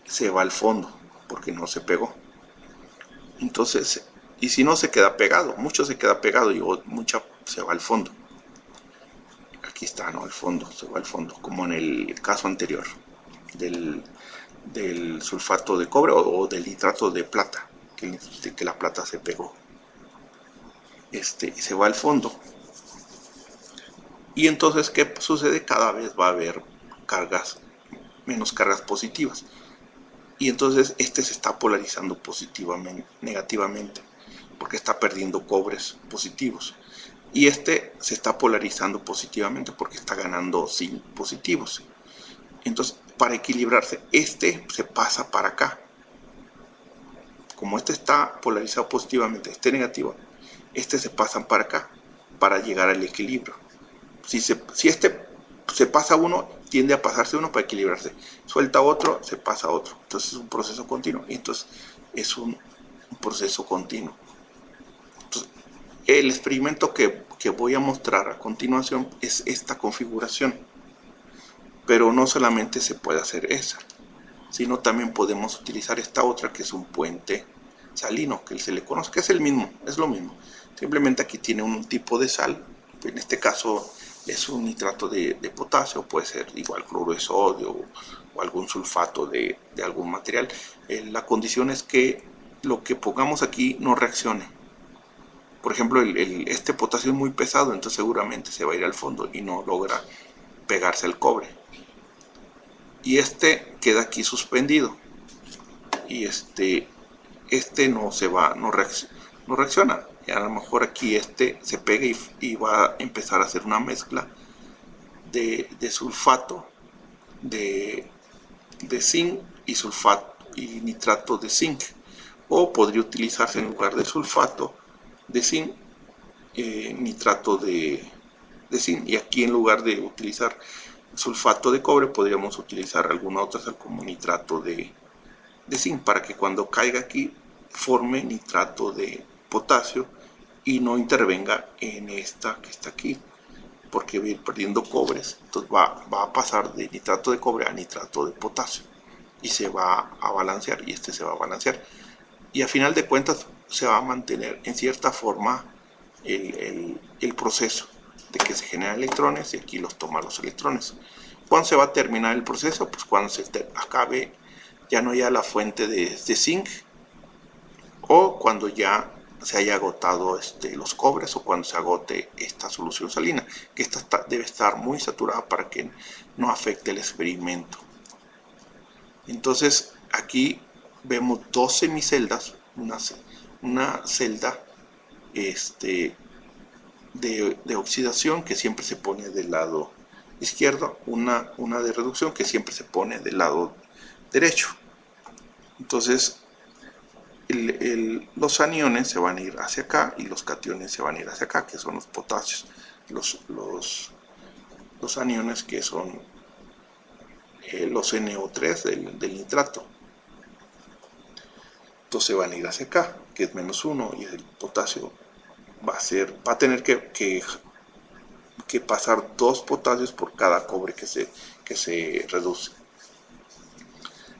se va al fondo porque no se pegó. Entonces, y si no se queda pegado, mucho se queda pegado y mucha se va al fondo. Aquí está, ¿no? El fondo, se va al fondo, como en el caso anterior del sulfato de cobre o del nitrato de plata, que la plata se pegó. Se va al fondo. Y entonces, ¿qué sucede? Cada vez va a haber menos cargas positivas. Y entonces este se está polarizando positivamente, negativamente, porque está perdiendo cobres positivos. Y este se está polarizando positivamente porque está ganando zinc positivos. Entonces, para equilibrarse, este se pasa para acá. Como este está polarizado positivamente, este negativo, este se pasan para acá para llegar al equilibrio. Si este se pasa uno, tiende a pasarse uno para equilibrarse. Suelta otro, se pasa otro. Entonces es un proceso continuo. Entonces es un proceso continuo. Entonces, el experimento que voy a mostrar a continuación es esta configuración. Pero no solamente se puede hacer esa, sino también podemos utilizar esta otra que es un puente salino, que se le conoce, que es el mismo, es lo mismo. Simplemente aquí tiene un tipo de sal, en este caso es un nitrato de potasio, puede ser igual cloruro de sodio o algún sulfato de algún material. La condición es que lo que pongamos aquí no reaccione. Por ejemplo, este potasio es muy pesado, entonces seguramente se va a ir al fondo y no logra pegarse al cobre. Y este queda aquí suspendido. Y este no se va, no reacciona. Y a lo mejor aquí este se pega y va a empezar a hacer una mezcla de sulfato de zinc y sulfato y nitrato de zinc. O podría utilizarse en lugar de sulfato de zinc, nitrato de zinc. Y aquí en lugar de utilizar sulfato de cobre podríamos utilizar alguna otra sal como nitrato de zinc, para que cuando caiga aquí forme nitrato de potasio y no intervenga en esta que está aquí, porque va a ir perdiendo cobres. Entonces va a pasar de nitrato de cobre a nitrato de potasio y se va a balancear, y este se va a balancear, y a final de cuentas se va a mantener en cierta forma el proceso de que se generan electrones y aquí los toma los electrones. ¿Cuándo se va a terminar el proceso? Pues cuando se acabe, ya no haya la fuente de zinc, o cuando ya se haya agotado los cobres, o cuando se agote esta solución salina, que esta debe estar muy saturada para que no afecte el experimento. Entonces aquí vemos dos semiceldas, una celda de oxidación que siempre se pone del lado izquierdo, una de reducción que siempre se pone del lado derecho. Entonces los aniones se van a ir hacia acá y los cationes se van a ir hacia acá, que son los potasios. Los aniones, que son los NO3 del nitrato. Entonces van a ir hacia acá, que es -1, y el potasio va a tener que pasar 2 potasios por cada cobre que se reduce.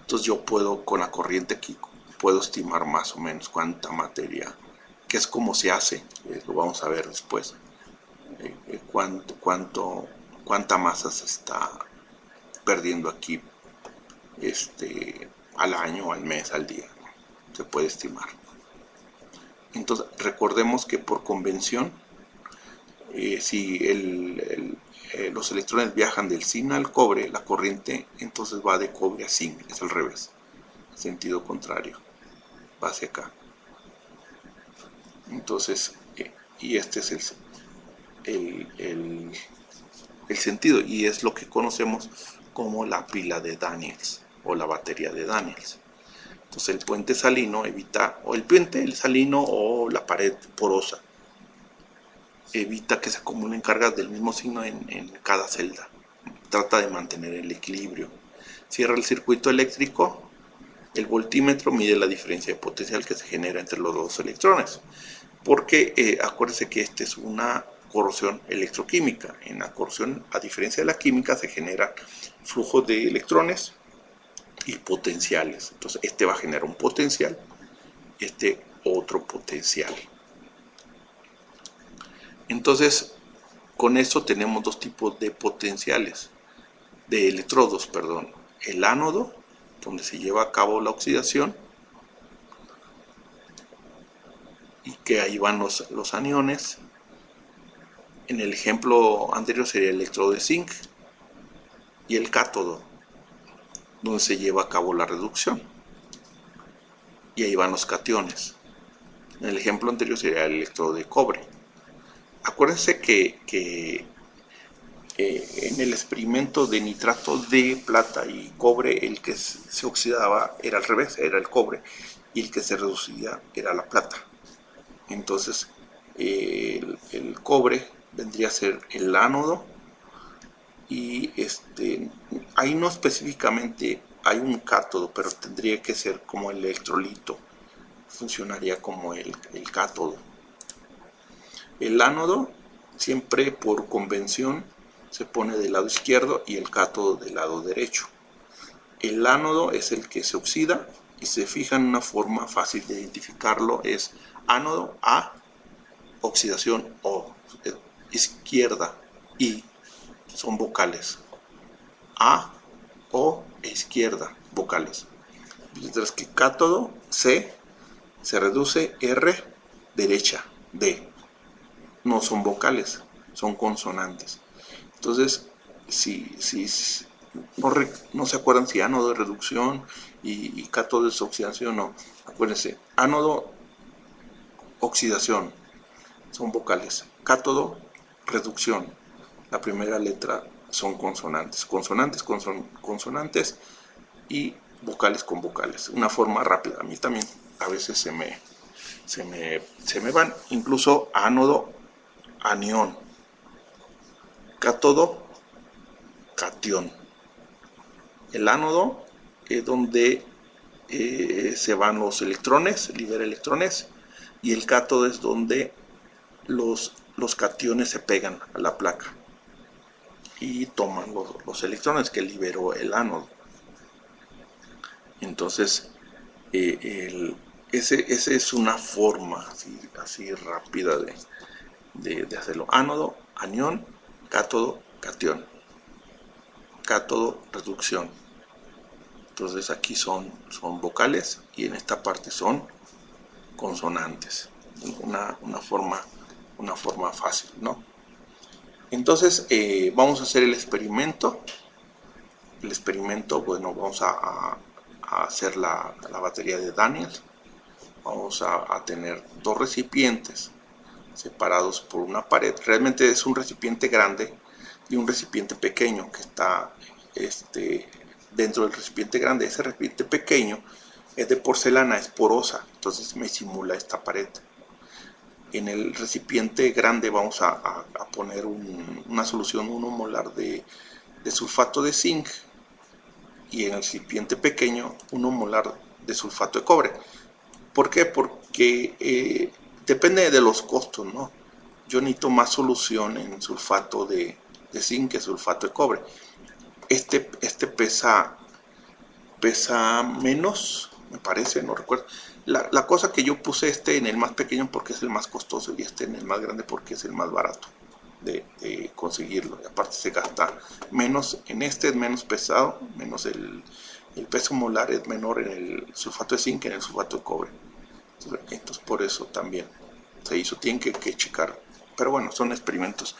Entonces yo puedo, con la corriente aquí, puedo estimar más o menos cuánta materia, que es como se hace, lo vamos a ver después, cuánta masa se está perdiendo aquí al año, al mes, al día, se puede estimar. Entonces recordemos que por convención, si los electrones viajan del zinc al cobre, la corriente entonces va de cobre a zinc, es al revés, sentido contrario, va hacia acá. Entonces, y este es el sentido, y es lo que conocemos como la pila de Daniels o la batería de Daniels. Entonces el puente salino evita, o el puente salino o la pared porosa, evita que se acumulen cargas del mismo signo en cada celda. Trata de mantener el equilibrio. Cierra el circuito eléctrico. El voltímetro mide la diferencia de potencial que se genera entre los dos electrones. Porque acuérdense que esta es una corrosión electroquímica. En la corrosión, a diferencia de la química, se genera flujo de electrones y potenciales. Entonces este va a generar un potencial, otro potencial. Entonces con esto tenemos dos tipos de potenciales, de electrodos, perdón. El ánodo, donde se lleva a cabo la oxidación, y que ahí van los aniones, En el ejemplo anterior sería el electrodo de zinc y el cátodo, donde se lleva a cabo la reducción. Y ahí van los cationes. En el ejemplo anterior sería el electrodo de cobre. Acuérdense que en el experimento de nitrato de plata y cobre, el que se oxidaba era al revés, era el cobre, y el que se reducía era la plata. Entonces el cobre vendría a ser el ánodo, y ahí no específicamente hay un cátodo, pero tendría que ser como el electrolito, funcionaría como el cátodo. El ánodo siempre por convención se pone del lado izquierdo y el cátodo del lado derecho. El ánodo es el que se oxida, y se fija en una forma fácil de identificarlo, es ánodo A, oxidación O, izquierda I, son vocales, A, O e izquierda, vocales. Mientras que cátodo C se reduce R, derecha, D, no son vocales, son consonantes. Entonces, si no se acuerdan si ánodo es reducción y cátodo es oxidación, no. Acuérdense, ánodo, oxidación, son vocales. Cátodo, reducción. La primera letra son consonantes. Consonantes, consonantes y vocales con vocales. Una forma rápida. A mí también a veces se me van. Incluso ánodo, anión. Cátodo, catión. El ánodo es donde se van los electrones, libera electrones, y el cátodo es donde los cationes se pegan a la placa y toman los electrones que liberó el ánodo. Entonces, ese es una forma así rápida de hacerlo. Ánodo, anión, cátodo, catión. Cátodo, reducción. Entonces aquí son vocales y en esta parte son consonantes. Una forma fácil, ¿no? Entonces vamos a hacer el experimento. El experimento, bueno, vamos a hacer la batería de Daniels. Vamos a tener dos recipientes separados por una pared. Realmente es un recipiente grande y un recipiente pequeño que está dentro del recipiente grande. Ese recipiente pequeño es de porcelana, es porosa, entonces me simula esta pared. En el recipiente grande vamos a poner una solución 1 molar de sulfato de zinc, y en el recipiente pequeño 1 molar de sulfato de cobre. ¿Por qué? Porque depende de los costos, ¿no? Yo necesito más solución en sulfato de zinc que sulfato de cobre. Este pesa menos, me parece, no recuerdo. La cosa que yo puse en el más pequeño porque es el más costoso, y en el más grande porque es el más barato de conseguirlo. Y aparte se gasta menos, es menos pesado, menos el peso molar es menor en el sulfato de zinc que en el sulfato de cobre. Entonces por eso también se hizo, tienen que checar. Pero bueno, son experimentos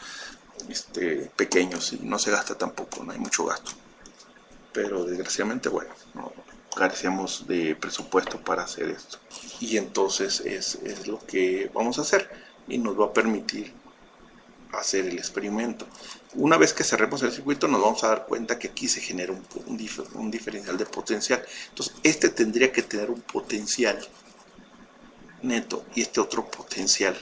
pequeños y no se gasta tampoco, no hay mucho gasto. Pero desgraciadamente, bueno, no carecemos de presupuesto para hacer esto. Y entonces es lo que vamos a hacer y nos va a permitir hacer el experimento. Una vez que cerremos el circuito nos vamos a dar cuenta que aquí se genera un diferencial de potencial. Entonces tendría que tener un potencial neto y otro potencial.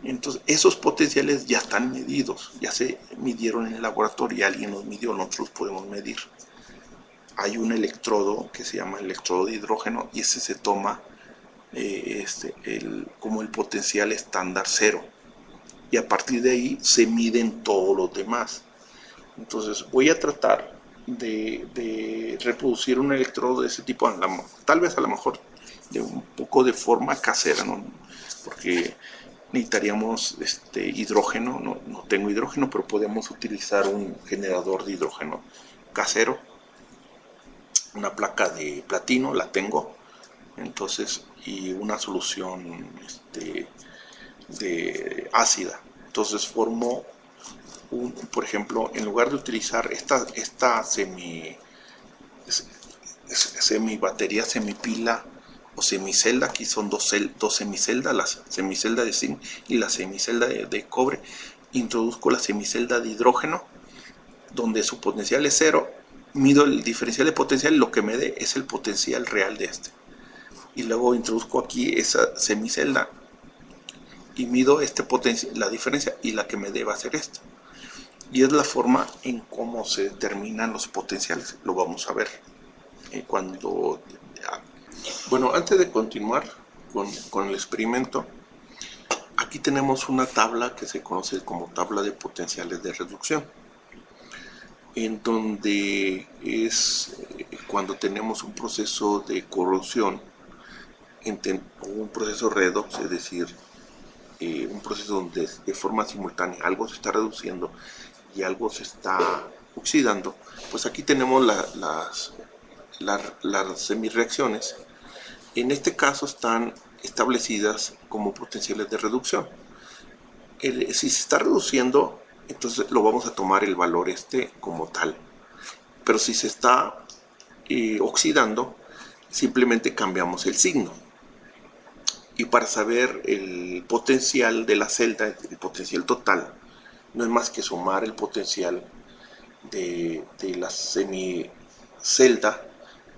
Entonces esos potenciales ya están medidos, ya se midieron en el laboratorio, alguien los midió, nosotros podemos medir. Hay un electrodo que se llama electrodo de hidrógeno y ese se toma como el potencial estándar 0, y a partir de ahí se miden todos los demás. Entonces voy a tratar de reproducir un electrodo de ese tipo, tal vez a lo mejor de un poco de forma casera, ¿no? Porque necesitaríamos hidrógeno, no tengo hidrógeno, pero podemos utilizar un generador de hidrógeno casero, una placa de platino, la tengo, entonces, y una solución de ácida. Entonces formo por ejemplo, en lugar de utilizar esta semi batería, semipila o semicelda, aquí son dos semiceldas, la semicelda de zinc y la semicelda de cobre, introduzco la semicelda de hidrógeno, donde su potencial es 0, mido el diferencial de potencial y lo que me dé es el potencial real de este. Y luego introduzco aquí esa semicelda y mido la diferencia, y la que me dé va a ser esta. Y es la forma en cómo se determinan los potenciales. Lo vamos a ver cuando... Bueno, antes de continuar con el experimento, aquí tenemos una tabla que se conoce como tabla de potenciales de reducción, en donde es cuando tenemos un proceso de corrosión, un proceso redox, es decir, un proceso donde de forma simultánea algo se está reduciendo y algo se está oxidando. Pues aquí tenemos las semireacciones. En este caso están establecidas como potenciales de reducción. Si se está reduciendo, entonces lo vamos a tomar el valor como tal. Pero si se está oxidando, simplemente cambiamos el signo. Y para saber el potencial de la celda, el potencial total, no es más que sumar el potencial de la semicelda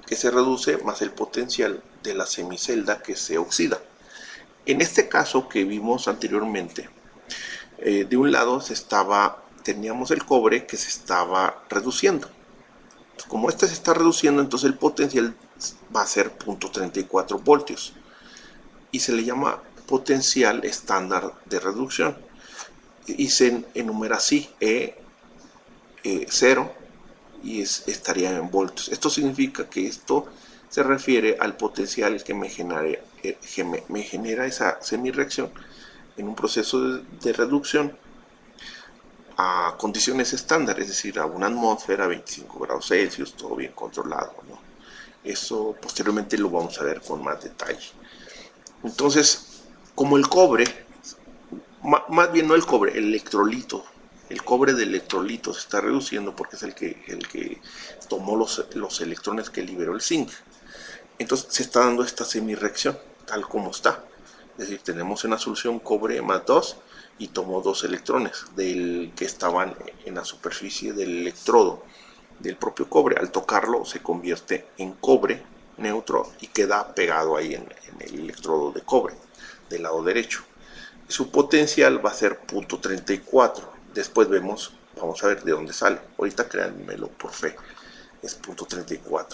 que se reduce más el potencial de la semicelda que se oxida. En este caso que vimos anteriormente, de un lado teníamos el cobre que se estaba reduciendo. Como este se está reduciendo, entonces el potencial va a ser 0.34 voltios y se le llama potencial estándar de reducción y se enumera así: E0, y estaría en voltios. Esto significa que esto se refiere al potencial que me genera esa semireacción en un proceso de reducción a condiciones estándar, es decir, a una atmósfera, 25 grados Celsius, todo bien controlado, ¿no? Eso posteriormente lo vamos a ver con más detalle. Entonces, como el cobre, más bien no el cobre, el electrolito, el cobre de electrolito se está reduciendo porque es el que tomó los electrones que liberó el zinc. Entonces se está dando esta semireacción tal como está. Es decir, tenemos en la solución cobre más 2 y tomó 2 electrones del que estaban en la superficie del electrodo del propio cobre. Al tocarlo se convierte en cobre neutro y queda pegado ahí en el electrodo de cobre del lado derecho. Su potencial va a ser 0.34. Después vamos a ver de dónde sale. Ahorita créanmelo por fe, es 0.34.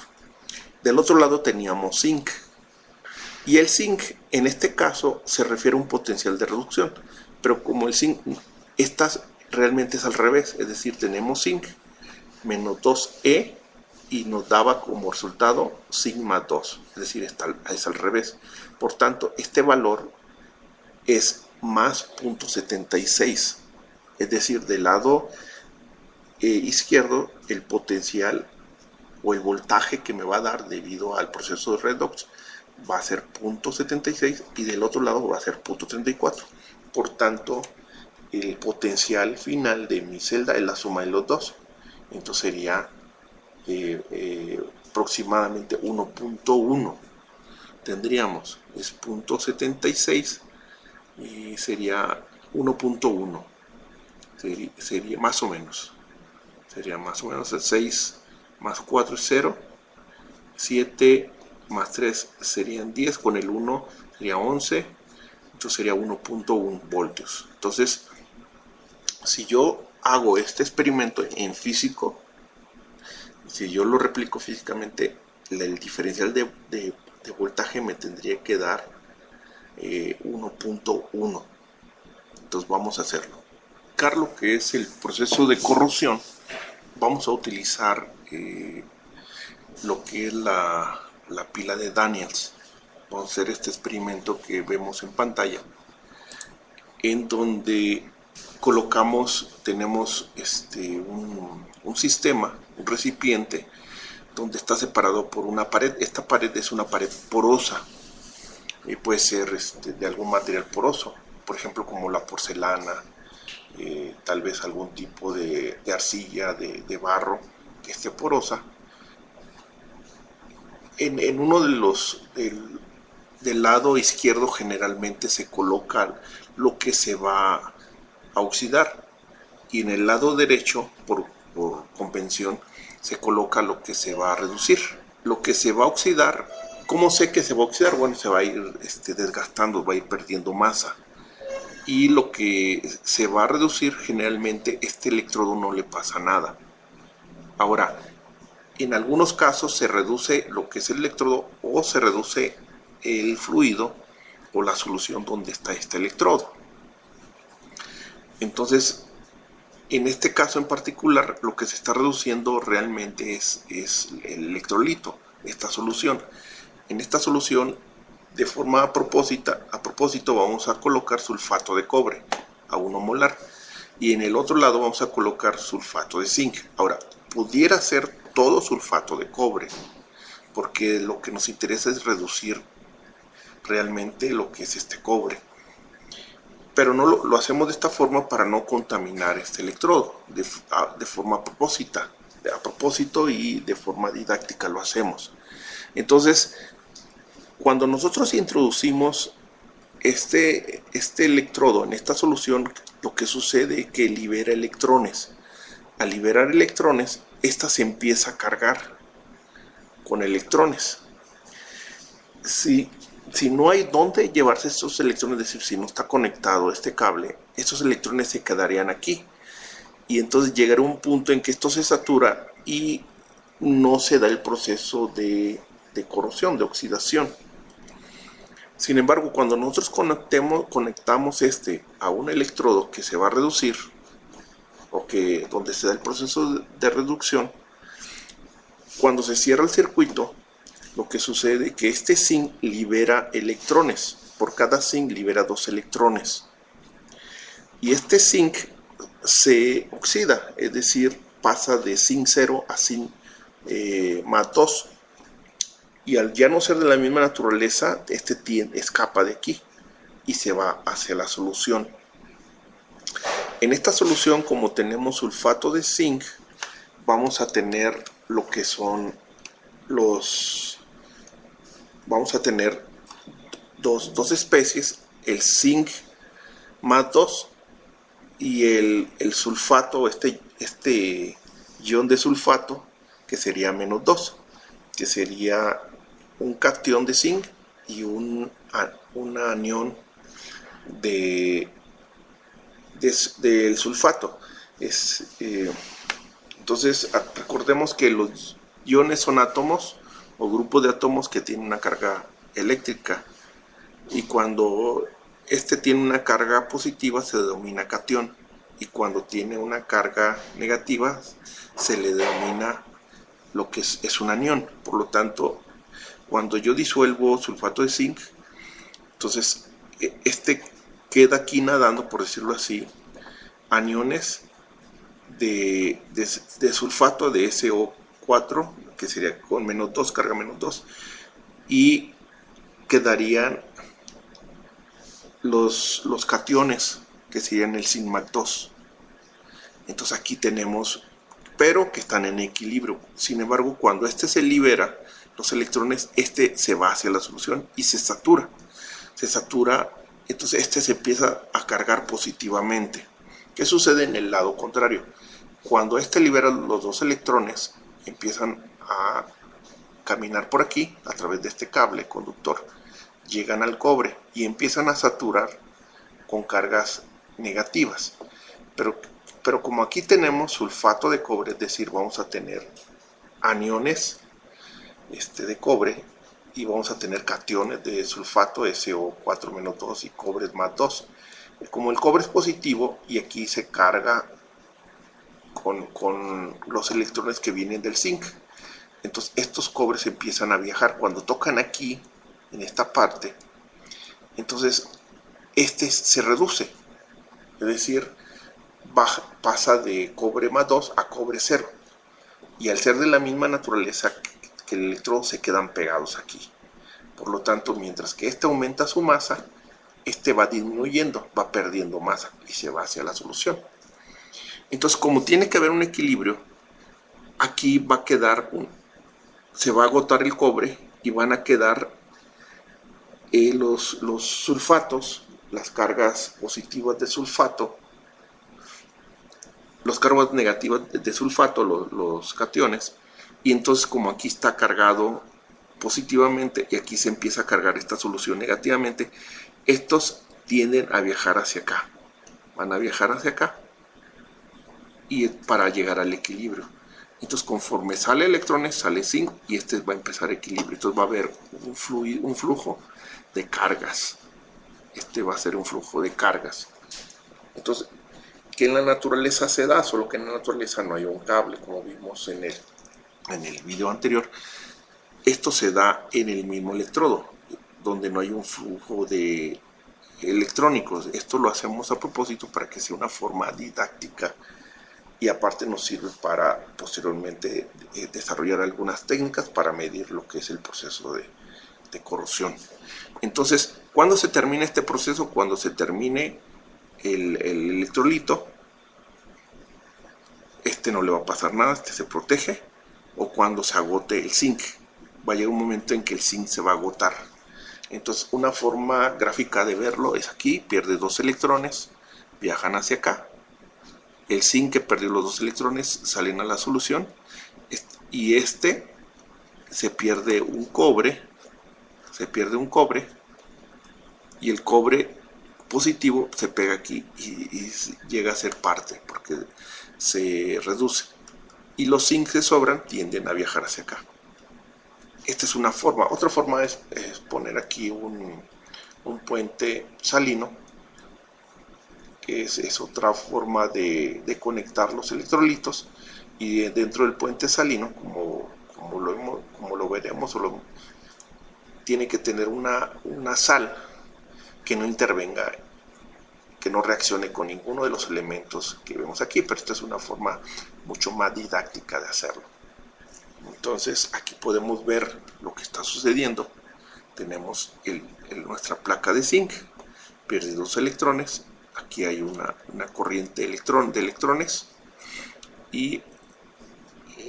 Del otro lado teníamos zinc. Y el zinc en este caso se refiere a un potencial de reducción. Pero como el zinc realmente es al revés, es decir, tenemos zinc menos 2E y nos daba como resultado sigma 2, es decir, es al revés. Por tanto, este valor es más 0.76, es decir, del lado izquierdo el potencial o el voltaje que me va a dar debido al proceso de redox va a ser 0.76 y del otro lado va a ser 0.34. Por tanto, el potencial final de mi celda es la suma de los dos. Entonces sería aproximadamente 1.1. Tendríamos, es 0.76 y sería 1.1. Sería más o menos. Sería más o menos el 6 más 4 es 0. 7 más 3 serían 10. Con el 1 sería 11. Entonces sería 1.1 voltios. Entonces, si yo hago este experimento en físico, si yo lo replico físicamente, el diferencial de voltaje me tendría que dar 1.1. Entonces vamos a hacerlo. Para lo que es el proceso de corrosión, vamos a utilizar lo que es la pila de Daniels. Vamos a hacer este experimento que vemos en pantalla, en donde tenemos un sistema, un recipiente, donde está separado por una pared. Esta pared es una pared porosa, y puede ser de algún material poroso, por ejemplo como la porcelana, tal vez algún tipo de arcilla, de barro que esté porosa. En uno de del lado izquierdo generalmente se coloca lo que se va a oxidar, y en el lado derecho, por convención, se coloca lo que se va a reducir. Lo que se va a oxidar, ¿cómo sé que se va a oxidar? Bueno, se va a ir desgastando, va a ir perdiendo masa. Y lo que se va a reducir, generalmente este electrodo no le pasa nada. Ahora, en algunos casos se reduce lo que es el electrodo, o se reduce el fluido o la solución donde está este electrodo. Entonces, en este caso en particular, lo que se está reduciendo realmente es el electrolito, esta solución. En esta solución, de forma a propósito, vamos a colocar sulfato de cobre a 1 molar. Y en el otro lado vamos a colocar sulfato de zinc. Ahora, pudiera ser todo sulfato de cobre, porque lo que nos interesa es reducir realmente lo que es este cobre. Pero no lo hacemos de esta forma para no contaminar este electrodo, de forma a propósito y de forma didáctica lo hacemos. Entonces, cuando nosotros introducimos este electrodo en esta solución, lo que sucede es que libera electrones. Al liberar electrones, esta se empieza a cargar con electrones. Si no hay dónde llevarse estos electrones, es decir, si no está conectado este cable, estos electrones se quedarían aquí. Y entonces llegará un punto en que esto se satura y no se da el proceso de corrosión, de oxidación. Sin embargo, cuando nosotros conectamos a un electrodo que se va a reducir, donde se da el proceso de reducción, cuando se cierra el circuito, lo que sucede es que este zinc libera electrones. Por cada zinc libera 2 electrones. Y este zinc se oxida, es decir, pasa de zinc 0 a zinc más 2. Y al ya no ser de la misma naturaleza, escapa de aquí y se va hacia la solución. En esta solución, como tenemos sulfato de zinc, vamos a tener lo que son vamos a tener dos especies, el zinc más 2 y el sulfato, este ion de sulfato, que sería menos 2, que sería un cation de zinc y un anión del sulfato. Entonces, recordemos que los iones son átomos o grupos de átomos que tienen una carga eléctrica, y cuando tiene una carga positiva se denomina cation, y cuando tiene una carga negativa se le denomina lo que es un anión. Por lo tanto, cuando yo disuelvo sulfato de zinc, entonces queda aquí nadando, por decirlo así, aniones de sulfato de SO4, que sería con menos 2, carga menos 2, y quedarían los cationes, que serían el zinc más 2. Entonces aquí tenemos, pero que están en equilibrio. Sin embargo, cuando se libera los electrones, se va hacia la solución y se satura. Entonces se empieza a cargar positivamente. ¿Qué sucede en el lado contrario? Cuando libera los 2 electrones, empiezan a caminar por aquí a través de este cable conductor, llegan al cobre y empiezan a saturar con cargas negativas. Pero como aquí tenemos sulfato de cobre, es decir, vamos a tener aniones de cobre, y vamos a tener cationes de sulfato, SO4 menos 2 y cobre más 2. Como el cobre es positivo y aquí se carga con los electrones que vienen del zinc, entonces estos cobres empiezan a viajar. Cuando tocan aquí, en esta parte, entonces se reduce, es decir, pasa de cobre más 2 a cobre 0, y al ser de la misma naturaleza que el electrodo, se quedan pegados aquí. Por lo tanto, mientras que aumenta su masa, este va disminuyendo, va perdiendo masa y se va hacia la solución. Entonces, como tiene que haber un equilibrio, aquí va a quedar se va a agotar el cobre y van a quedar los sulfatos, las cargas positivas de sulfato, los cargas negativas de sulfato, los cationes, y entonces como aquí está cargado positivamente y aquí se empieza a cargar esta solución negativamente, estos tienden a viajar hacia acá, van a viajar hacia acá y para llegar al equilibrio. Entonces conforme sale electrones sale zinc y este va a empezar equilibrio, entonces va a haber un flujo de cargas, este va a ser un flujo de cargas. Entonces, que en la naturaleza se da, solo que en la naturaleza no hay un cable, como vimos en el video anterior. Esto se da en el mismo electrodo, donde no hay un flujo de electrónicos. Esto lo hacemos a propósito para que sea una forma didáctica y aparte nos sirve para posteriormente desarrollar algunas técnicas para medir lo que es el proceso de corrosión. Entonces, ¿cuándo se termina este proceso? Cuando se termine el electrolito, este no le va a pasar nada, este se protege, o cuando se agote el zinc, va a llegar un momento en que el zinc se va a agotar. Entonces, una forma gráfica de verlo es aquí, pierde 2 electrones, viajan hacia acá, el zinc que perdió los 2 electrones salen a la solución, y este se pierde un cobre, y el cobre positivo se pega aquí y llega a ser parte porque se reduce, y los zinc que sobran tienden a viajar hacia acá. Esta es una forma. Otra forma es poner aquí un puente salino, que es otra forma de conectar los electrolitos, y dentro del puente salino, como lo veremos, tiene que tener una sal que no intervenga, que no reaccione con ninguno de los elementos que vemos aquí, pero esta es una forma mucho más didáctica de hacerlo. Entonces aquí podemos ver lo que está sucediendo. Tenemos nuestra placa de zinc, pierde 2 electrones, aquí hay una corriente de electrones, y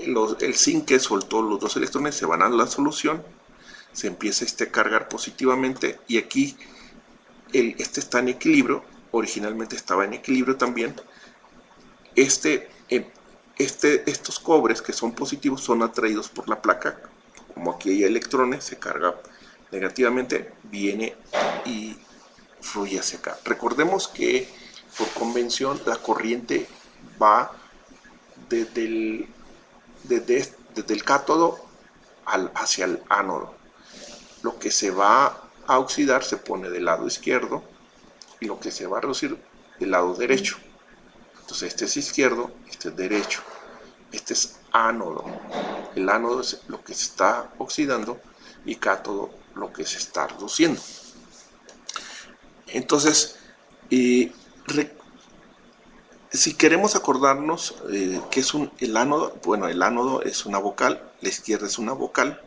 el zinc que soltó los 2 electrones se van a la solución, se empieza a cargar positivamente, y aquí este está en equilibrio, originalmente estaba en equilibrio también. Estos cobres que son positivos son atraídos por la placa, como aquí hay electrones, se carga negativamente, viene y fluye hacia acá. Recordemos que por convención la corriente va desde el cátodo hacia el ánodo. Lo que se va a oxidar se pone del lado izquierdo y lo que se va a reducir del lado derecho. Entonces este es izquierdo, este es derecho, este es ánodo. El ánodo es lo que se está oxidando y cátodo lo que se está reduciendo. Entonces, si queremos acordarnos que es el ánodo, bueno, el ánodo es una vocal, la izquierda es una vocal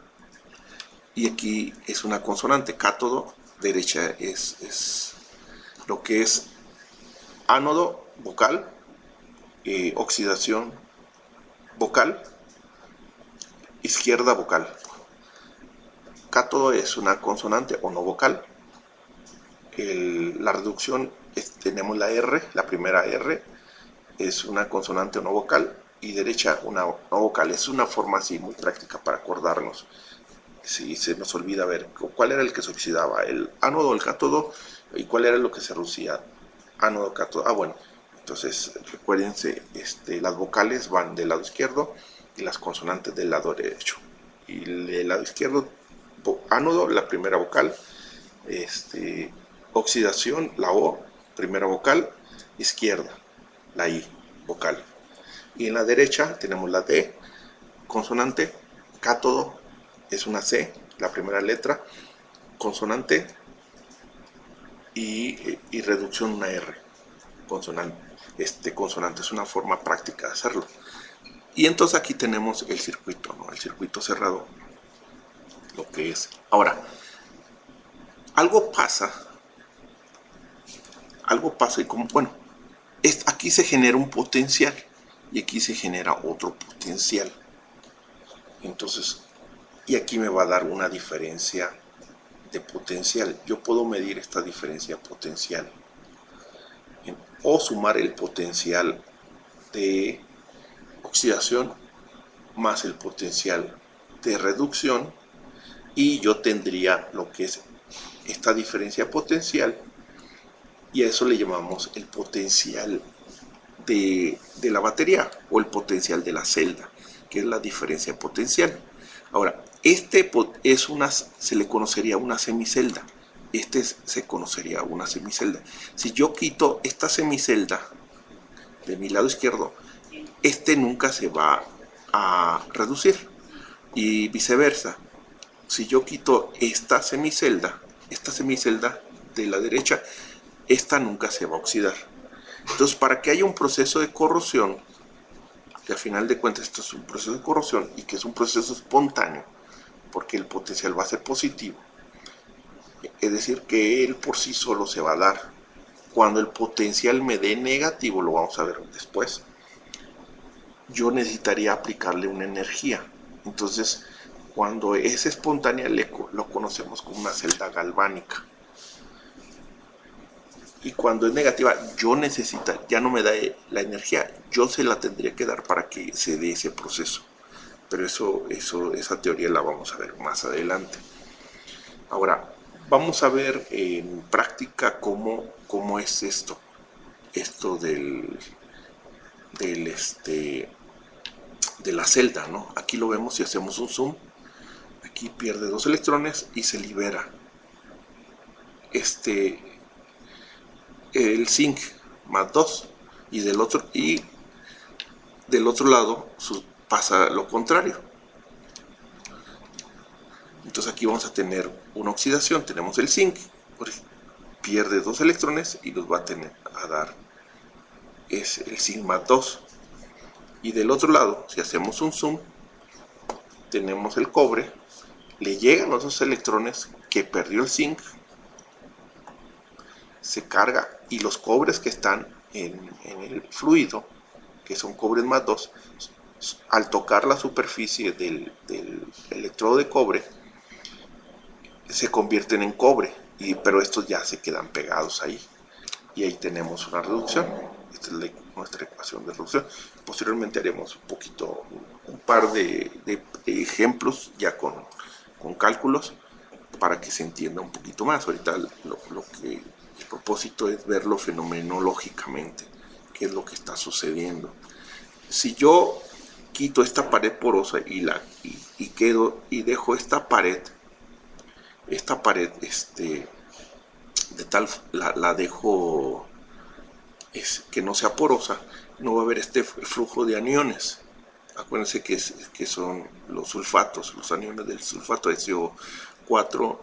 y aquí es una consonante. Cátodo, derecha es lo que es ánodo, vocal, oxidación, vocal, izquierda, vocal. Cátodo es una consonante o no vocal. La reducción tenemos la R, la primera R es una consonante o no vocal, y derecha una no vocal. Es una forma así muy práctica para acordarnos. Si se nos olvida ver cuál era el que se oxidaba, el ánodo o el cátodo, y cuál era lo que se reducía, ánodo, cátodo. Ah, bueno, entonces recuérdense, las vocales van del lado izquierdo y las consonantes del lado derecho. Y del lado izquierdo, ánodo, la primera vocal, oxidación, la O, primera vocal, izquierda, la I, vocal. Y en la derecha tenemos la D, consonante, cátodo, es una C, la primera letra, consonante, y reducción una R, consonante. Consonante es una forma práctica de hacerlo. Y entonces aquí tenemos el circuito, ¿no? El circuito cerrado, lo que es. Ahora, algo pasa algo pasa y como, bueno, aquí se genera un potencial y aquí se genera otro potencial. Entonces, y aquí me va a dar una diferencia de potencial. Yo puedo medir esta diferencia potencial o sumar el potencial de oxidación más el potencial de reducción, y yo tendría lo que es esta diferencia potencial, y a eso le llamamos el potencial de la batería o el potencial de la celda, que es la diferencia potencial. Ahora, se le conocería una semicelda. Se conocería una semicelda. Si yo quito esta semicelda de mi lado izquierdo, nunca se va a reducir, y viceversa. Si yo quito esta semicelda de la derecha, esta nunca se va a oxidar. Entonces, para que haya un proceso de corrosión, que al final de cuentas esto es un proceso de corrosión y que es un proceso espontáneo, porque el potencial va a ser positivo, es decir, que él por sí solo se va a dar. Cuando el potencial me dé negativo, lo vamos a ver después, yo necesitaría aplicarle una energía. Entonces, cuando es espontánea, lo conocemos como una celda galvánica. Y cuando es negativa, ya no me da la energía, yo se la tendría que dar para que se dé ese proceso. Pero esa teoría la vamos a ver más adelante. Ahora, vamos a ver en práctica cómo es esto de la celda, ¿no? Aquí lo vemos si hacemos un zoom. Aquí pierde 2 electrones y se libera el zinc más 2, y del otro lado pasa lo contrario. Entonces aquí vamos a tener una oxidación. Tenemos el zinc, pierde 2 electrones y nos va a dar el zinc más 2. Y del otro lado, si hacemos un zoom, tenemos el cobre, le llegan los 2 electrones que perdió el zinc, se carga, y los cobres que están en el fluido, que son cobres más 2, al tocar la superficie del electrodo de cobre, se convierten en cobre, pero estos ya se quedan pegados ahí, y ahí tenemos una reducción. Esta es nuestra ecuación de reducción. Posteriormente haremos un par de ejemplos ya con cálculos para que se entienda un poquito más. Ahorita el propósito es verlo fenomenológicamente, qué es lo que está sucediendo. Si yo quito esta pared porosa y dejo esta pared la dejo que no sea porosa, no va a haber este flujo de aniones. Acuérdense que son los sulfatos, los aniones del sulfato SO4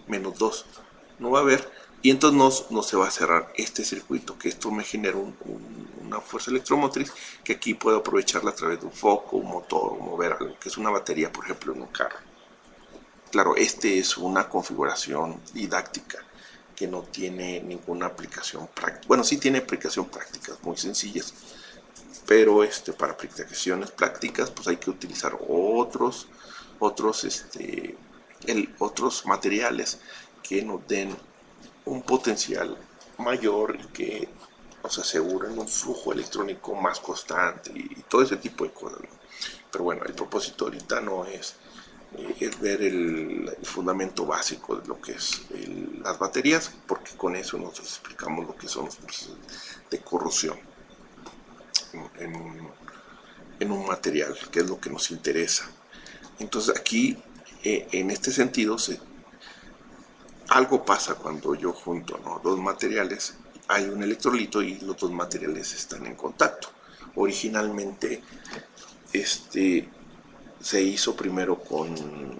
menos 2. No va a haber, y entonces no se va a cerrar este circuito, que esto me genera una fuerza electromotriz que aquí puedo aprovecharla a través de un foco, un motor, o mover algo, que es una batería, por ejemplo, en un carro. Claro, es una configuración didáctica que no tiene ninguna aplicación práctica. Bueno, sí tiene aplicación prácticas muy sencillas, pero para aplicaciones prácticas pues hay que utilizar otros materiales que nos den un potencial mayor y que nos aseguren un flujo electrónico más constante y todo ese tipo de cosas, ¿no? Pero bueno, el propósito ahorita no es ver el fundamento básico de lo que es las baterías, porque con eso nosotros explicamos lo que son los procesos de corrosión en un material, que es lo que nos interesa. Entonces aquí, en este sentido, algo pasa cuando yo junto, ¿no?, dos materiales. Hay un electrolito y los dos materiales están en contacto. Originalmente se hizo primero con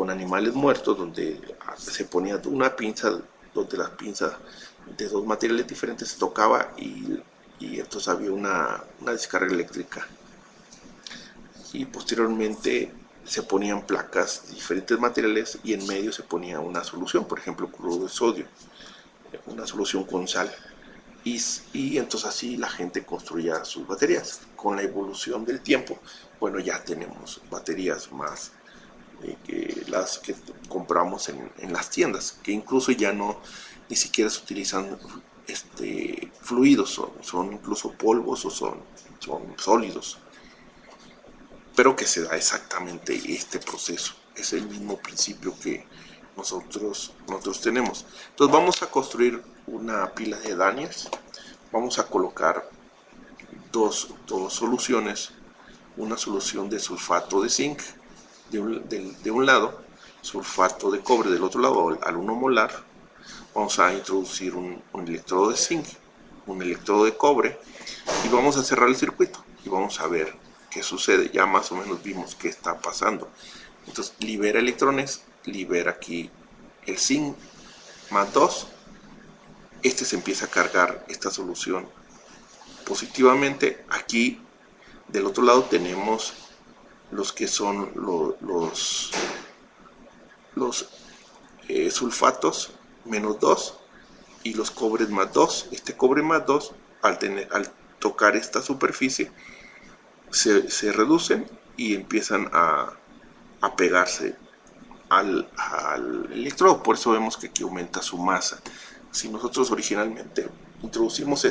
animales muertos, donde se ponía una pinza, donde la pinza de dos materiales diferentes se tocaba y entonces había una descarga eléctrica, y posteriormente se ponían placas de diferentes materiales y en medio se ponía una solución, por ejemplo cloruro de sodio, una solución con sal. Y entonces así la gente construía sus baterías. Con la evolución del tiempo, bueno, ya tenemos baterías más que las que compramos en las tiendas, que incluso ya no ni siquiera se utilizan fluidos, son incluso polvos o son sólidos, pero que se da exactamente este proceso. Es el mismo principio que nosotros tenemos. Entonces vamos a construir una pila de Daniels. Vamos a colocar dos soluciones. Una solución de sulfato de zinc de un lado, sulfato de cobre del otro lado al 1 molar. Vamos a introducir un electrodo de zinc, un electrodo de cobre, y vamos a cerrar el circuito y vamos a ver qué sucede. Ya más o menos vimos qué está pasando. Entonces libera electrones, libera aquí el zinc más 2. Se empieza a cargar esta solución positivamente. Aquí del otro lado tenemos los que son los sulfatos menos 2 y los cobres más 2. Este cobre más 2 al tocar esta superficie se reducen y empiezan a pegarse al electrodo. Por eso vemos que aquí aumenta su masa. Si nosotros originalmente introducimos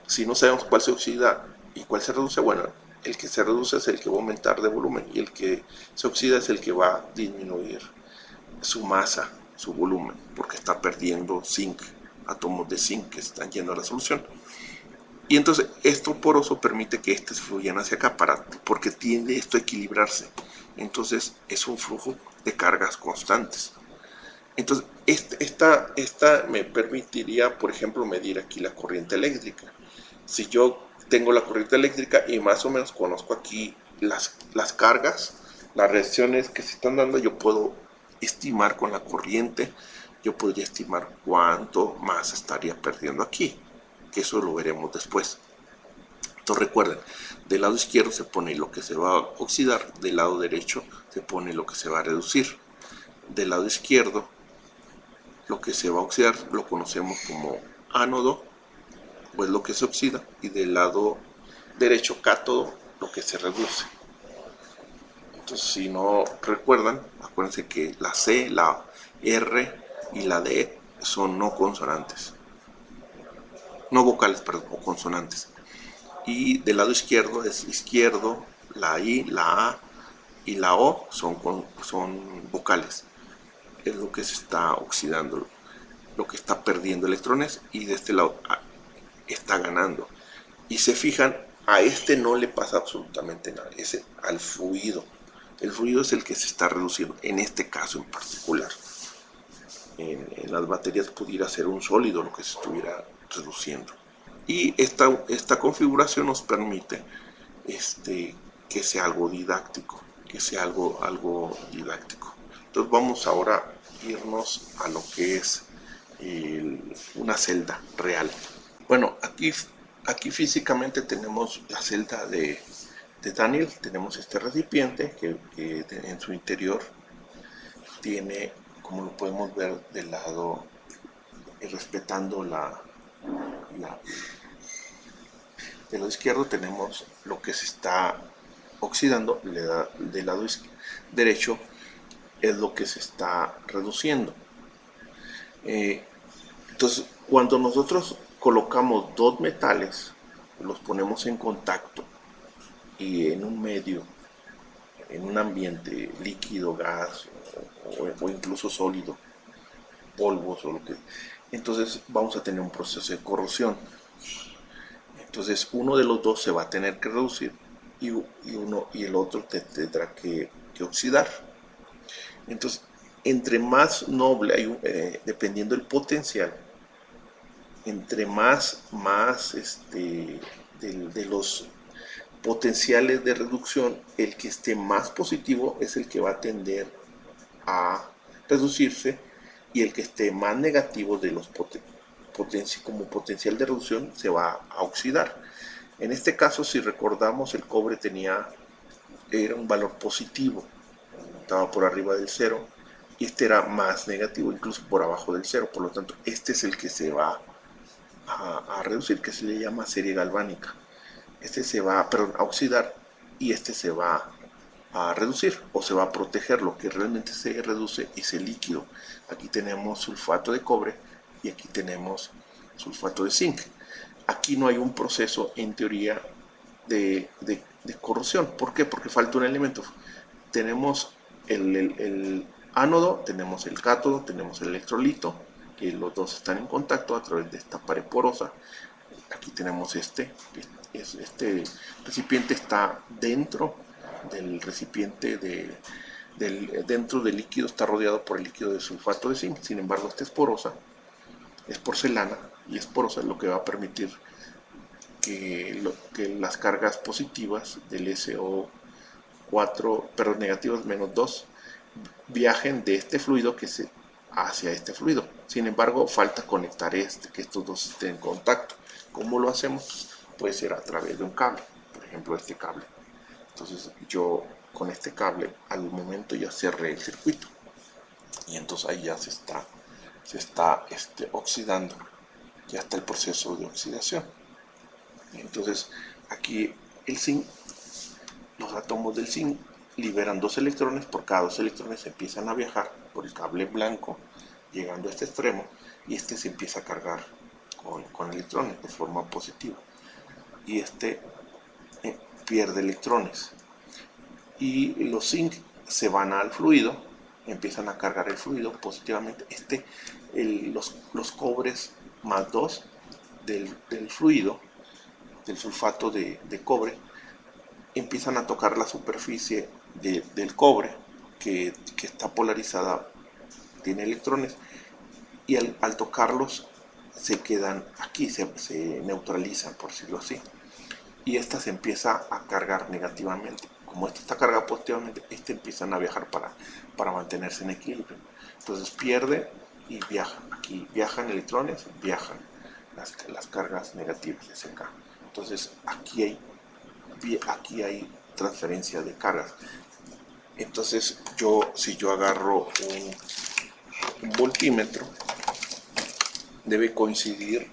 si no sabemos cuál se oxida y cuál se reduce, bueno, el que se reduce es el que va a aumentar de volumen y el que se oxida es el que va a disminuir su masa, su volumen, porque está perdiendo zinc, átomos de zinc que están yendo a la solución. Y entonces esto poroso permite que estos fluyan hacia acá porque tiende esto a equilibrarse. Entonces es un flujo de cargas constantes. Entonces esta me permitiría, por ejemplo, medir aquí la corriente eléctrica. Si yo tengo la corriente eléctrica y más o menos conozco aquí las cargas, las reacciones que se están dando, yo puedo estimar con la corriente, yo podría estimar cuánto más estaría perdiendo aquí, que eso lo veremos después. Entonces recuerden, del lado izquierdo se pone lo que se va a oxidar, del lado derecho se pone lo que se va a reducir. Del lado izquierdo, lo que se va a oxidar lo conocemos como ánodo, o es lo que se oxida, y del lado derecho, cátodo, lo que se reduce. Entonces, si no recuerdan, acuérdense que la C, la R y la D son no consonantes, no vocales, perdón, o consonantes. Y del lado izquierdo es izquierdo, la I, la A y la O son vocales. Es lo que se está oxidando, lo que está perdiendo electrones, y de este lado está ganando. Y se fijan, a no le pasa absolutamente nada, es al fluido. El fluido es el que se está reduciendo, en este caso en particular. En las baterías pudiera ser un sólido lo que se estuviera reduciendo. Y esta configuración nos permite que sea algo didáctico, Entonces vamos ahora a irnos a lo que es una celda real. Bueno, aquí físicamente tenemos la celda de Daniel. Tenemos este recipiente que en su interior tiene, como lo podemos ver del lado, respetando del lado izquierdo tenemos lo que se está oxidando, del lado derecho es lo que se está reduciendo. Entonces, cuando nosotros colocamos dos metales, los ponemos en contacto y en un medio, en un ambiente líquido, gas o incluso sólido, polvos o lo que, entonces vamos a tener un proceso de corrosión. Entonces uno de los dos se va a tener que reducir y el otro tendrá que oxidar. Entonces, entre más noble, dependiendo del potencial, entre más de los potenciales de reducción, el que esté más positivo es el que va a tender a reducirse, y el que esté más negativo de los como potencial de reducción se va a oxidar. En este caso, si recordamos, el cobre era un valor positivo, estaba por arriba del 0, y este era más negativo, incluso por abajo del cero. Por lo tanto, este es el que se va a reducir, que se le llama serie galvánica. Este se va a oxidar y este se va a reducir o se va a proteger. Lo que realmente se reduce es el líquido. Aquí tenemos sulfato de cobre y aquí tenemos sulfato de zinc. Aquí no hay un proceso en teoría de corrosión. ¿Por qué? Porque falta un elemento. Tenemos el ánodo, tenemos el cátodo, tenemos el electrolito, que los dos están en contacto a través de esta pared porosa. Aquí tenemos este recipiente está dentro del recipiente dentro del líquido, está rodeado por el líquido de sulfato de zinc. Sin embargo, esta es porosa, es porcelana y es porosa, lo que va a permitir que las cargas positivas del SO4, perdón, negativas -2, viajen de este fluido hacia este fluido. Sin embargo, falta conectar que estos dos estén en contacto. ¿Cómo lo hacemos? Puede ser a través de un cable, por ejemplo este cable. Entonces yo con este cable al momento ya cerré el circuito y entonces ahí ya se está oxidando, ya está el proceso de oxidación. Entonces aquí el zinc, los átomos del zinc liberan 2 electrones, por cada 2 electrones empiezan a viajar por el cable blanco llegando a este extremo y este se empieza a cargar con electrones de forma positiva y este pierde electrones y los zinc se van al fluido, empiezan a cargar el fluido positivamente. Los cobres +2 del fluido, del sulfato de cobre, empiezan a tocar la superficie del cobre que está polarizada, tiene electrones, y al tocarlos se quedan aquí, se neutralizan, por decirlo así, y esta se empieza a cargar negativamente. Como esta está cargada positivamente, empiezan a viajar para mantenerse en equilibrio. Entonces pierde y viaja. Aquí viajan electrones, viajan las cargas negativas de SK. Entonces aquí hay transferencia de cargas. Entonces si yo agarro un voltímetro, debe coincidir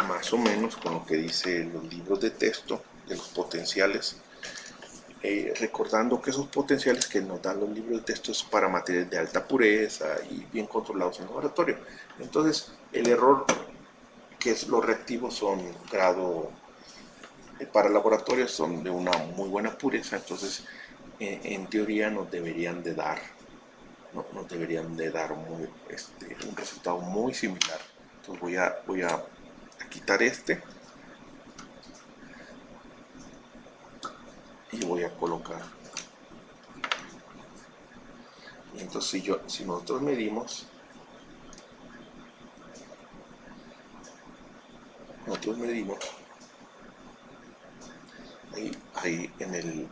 más o menos con lo que dice los libros de texto de los potenciales, recordando que esos potenciales que nos dan los libros de texto es para materiales de alta pureza y bien controlados en laboratorio. Entonces el error, que es los reactivos, son grado para laboratorio, son de una muy buena pureza. Entonces en teoría nos deberían de dar un resultado muy similar. Entonces voy a quitar y voy a colocar. Y entonces si nosotros medimos ahí en el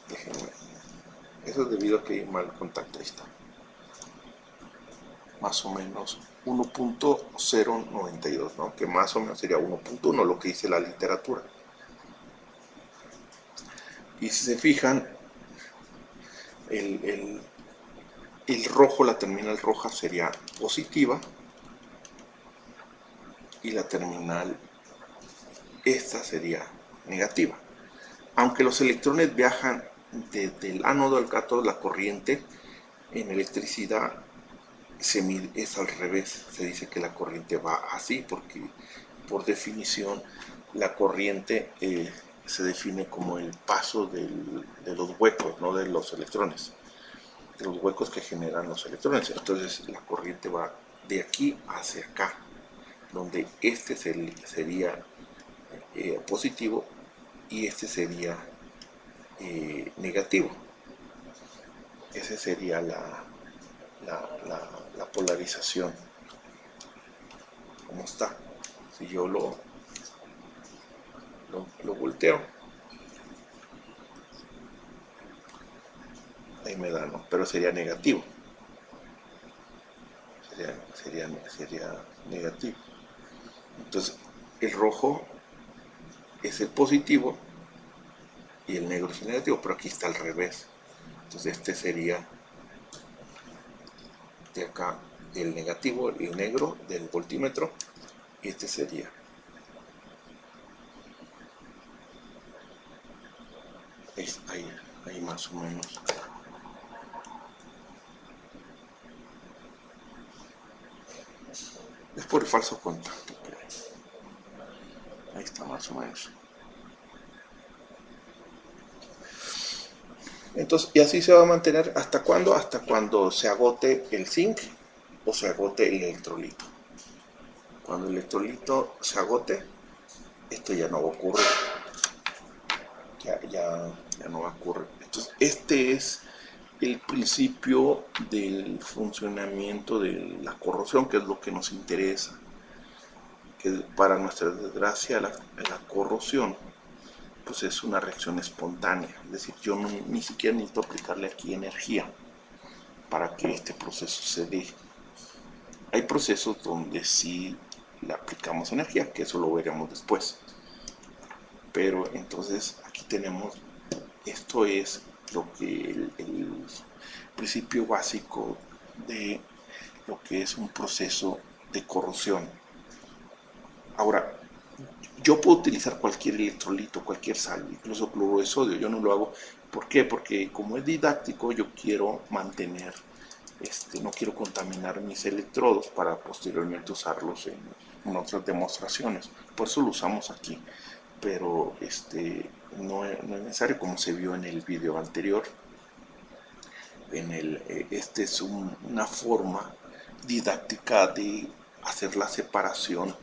déjenme, eso es debido a que hay mal contacto. Ahí está, más o menos 1.092, ¿no? Que más o menos sería 1.1, lo que dice la literatura. Y si se fijan, el rojo, la terminal roja sería positiva y la terminal esta sería negativa. Aunque los electrones viajan desde el ánodo al cátodo, la corriente en electricidad es al revés. Se dice que la corriente va así porque por definición la corriente se define como el paso de los huecos, no de los electrones, de los huecos que generan los electrones. Entonces la corriente va de aquí hacia acá, donde este sería positivo y este sería negativo. Esa sería la polarización. ¿Cómo está? Si yo lo volteo, ahí me da, ¿no? Pero sería negativo. Sería negativo. Entonces el rojo es el positivo y el negro es el negativo, pero aquí está al revés. Entonces este sería de acá el negativo, el negro del voltímetro, y este sería ahí más o menos. Es por el falso contacto, ahí está más o menos. Entonces, y así se va a mantener ¿hasta cuándo? Hasta cuando se agote el zinc o se agote el electrolito. Cuando el electrolito se agote, esto ya no va a ocurrir. Ya no va a ocurrir. Entonces, este es el principio del funcionamiento de la corrosión, que es lo que nos interesa. Que para nuestra desgracia, la corrosión pues es una reacción espontánea, es decir, yo ni siquiera necesito aplicarle aquí energía para que este proceso se dé. Hay procesos donde sí le aplicamos energía, que eso lo veremos después, pero entonces aquí tenemos, esto es lo que el principio básico de lo que es un proceso de corrosión. Ahora, yo puedo utilizar cualquier electrolito, cualquier sal, incluso cloruro de sodio. Yo no lo hago. ¿Por qué? Porque como es didáctico, yo quiero mantener, no quiero contaminar mis electrodos para posteriormente usarlos en otras demostraciones. Por eso lo usamos aquí. Pero no es necesario, como se vio en el video anterior. Es una forma didáctica de hacer la separación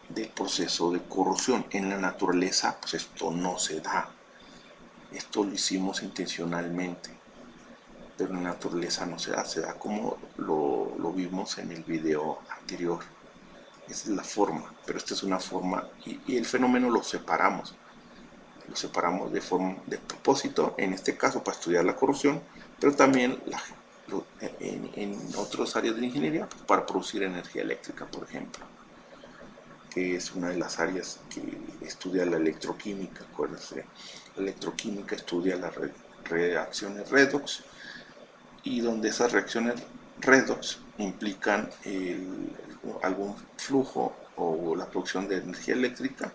del proceso de corrosión. En la naturaleza, pues esto no se da. Esto lo hicimos intencionalmente, pero en la naturaleza no se da como lo vimos en el video anterior. Esa es la forma, pero esta es una forma, y el fenómeno lo separamos de propósito, en este caso para estudiar la corrosión, pero también en otras áreas de la ingeniería, pues para producir energía eléctrica, por ejemplo, que es una de las áreas que estudia la electroquímica. Acuérdense, la electroquímica estudia las reacciones redox, y donde esas reacciones redox implican algún flujo o la producción de energía eléctrica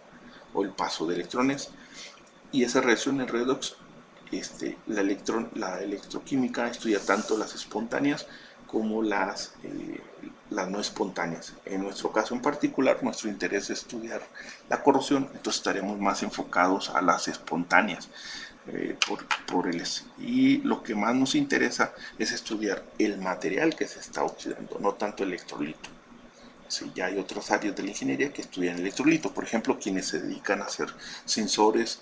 o el paso de electrones, y esas reacciones redox, la electroquímica estudia tanto las espontáneas como las no espontáneas. En nuestro caso en particular, nuestro interés es estudiar la corrosión, entonces estaremos más enfocados a las espontáneas. Y lo que más nos interesa es estudiar el material que se está oxidando, no tanto el electrolito. Sí, ya hay otras áreas de la ingeniería que estudian electrolitos, por ejemplo, quienes se dedican a hacer sensores,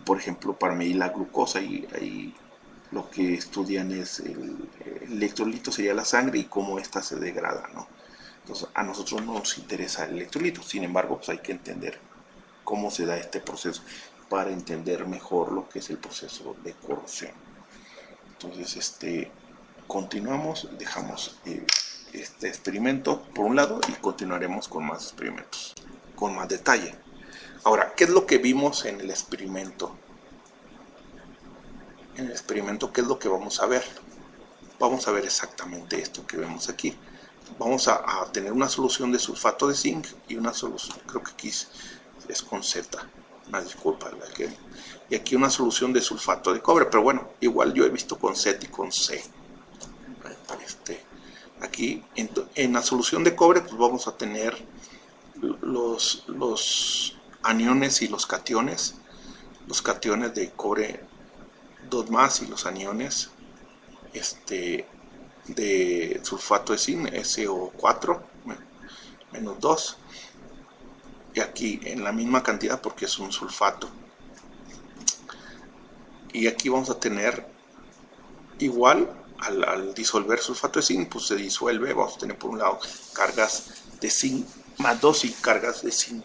por ejemplo, para medir la glucosa, y lo que estudian es el electrolito, sería la sangre y cómo ésta se degrada, ¿no? Entonces, a nosotros no nos interesa el electrolito, sin embargo, pues hay que entender cómo se da este proceso para entender mejor lo que es el proceso de corrosión. Entonces, continuamos, dejamos este experimento por un lado y continuaremos con más experimentos, con más detalle. Ahora, ¿qué es lo que vimos en el experimento? En el experimento, ¿qué es lo que vamos a ver? Vamos a ver exactamente esto que vemos aquí. Vamos a tener una solución de sulfato de zinc y una solución, creo que aquí es con Z, una disculpa, y aquí una solución de sulfato de cobre, pero bueno, igual yo he visto con Z y con C. Aquí en la solución de cobre pues vamos a tener los aniones y los cationes de cobre 2+, y los aniones de sulfato de zinc, SO4 -2, y aquí en la misma cantidad porque es un sulfato. Y aquí vamos a tener igual, al disolver sulfato de zinc, pues se disuelve. Vamos a tener por un lado cargas de zinc +2 y cargas de zinc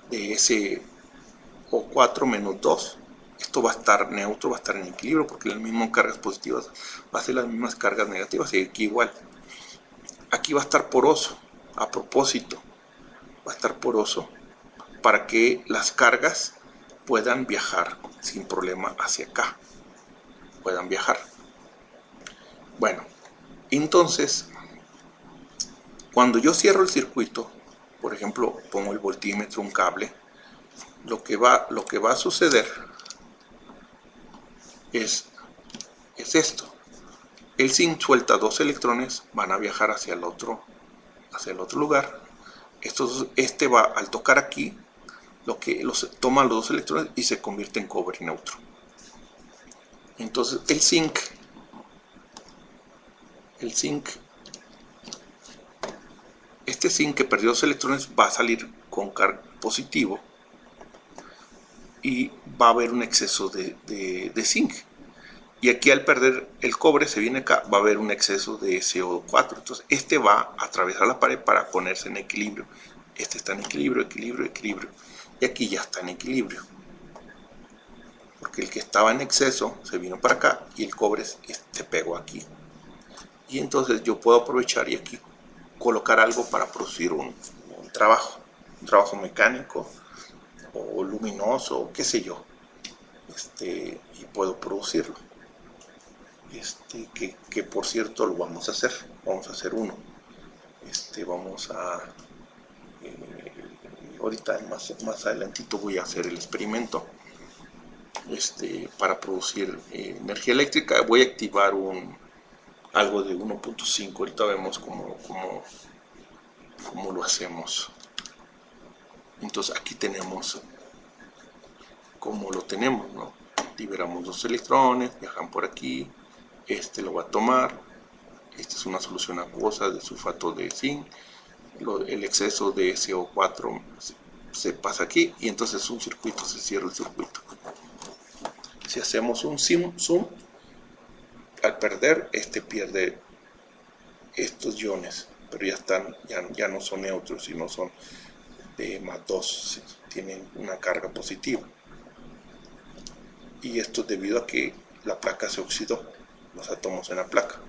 de SO4 -2. Esto va a estar neutro, va a estar en equilibrio, porque las mismas cargas positivas va a ser las mismas cargas negativas, y aquí igual. Aquí va a estar poroso, a propósito, va a estar poroso para que las cargas puedan viajar sin problema hacia acá, puedan viajar. Bueno, entonces, cuando yo cierro el circuito, por ejemplo, pongo el voltímetro, un cable, lo que va a suceder es esto. El zinc suelta 2 electrones, van a viajar hacia el otro lugar. Este va, al tocar aquí, toma los 2 electrones y se convierte en cobre neutro. Entonces el zinc, este zinc que perdió 2 electrones va a salir con carga positivo y va a haber un exceso de zinc. Y aquí, al perder el cobre, se viene acá, va a haber un exceso de SO4. Entonces este va a atravesar la pared para ponerse en equilibrio. Este está en equilibrio, equilibrio, equilibrio. Y aquí ya está en equilibrio, porque el que estaba en exceso se vino para acá y el cobre se pegó aquí. Y entonces yo puedo aprovechar y aquí colocar algo para producir un trabajo mecánico o luminoso, qué sé yo, y puedo producirlo. Que por cierto lo vamos a hacer uno. Vamos a ahorita más adelantito voy a hacer el experimento para producir energía eléctrica. Voy a activar algo de 1.5. ahorita vemos cómo lo hacemos. Entonces aquí tenemos cómo lo tenemos, ¿no? Liberamos 2 electrones, viajan por aquí, lo va a tomar. Esta es una solución acuosa de sulfato de zinc. El exceso de SO4 se pasa aquí y entonces se cierra el circuito. Si hacemos un zoom, al perder, pierde estos iones, pero ya no son neutros, sino son de +2, tienen una carga positiva. Y esto es debido a que la placa se oxidó, los átomos en la placa.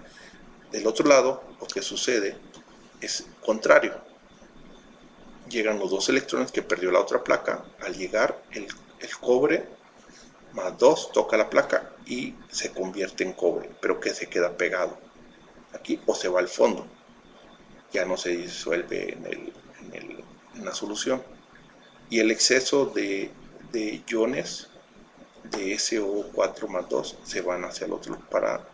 Del otro lado, lo que sucede es contrario. Llegan los 2 electrones que perdió la otra placa. Al llegar, el cobre +2 toca la placa y se convierte en cobre, pero que se queda pegado aquí o se va al fondo. Ya no se disuelve en la solución. Y el exceso de iones de SO4 +2 se van hacia el otro para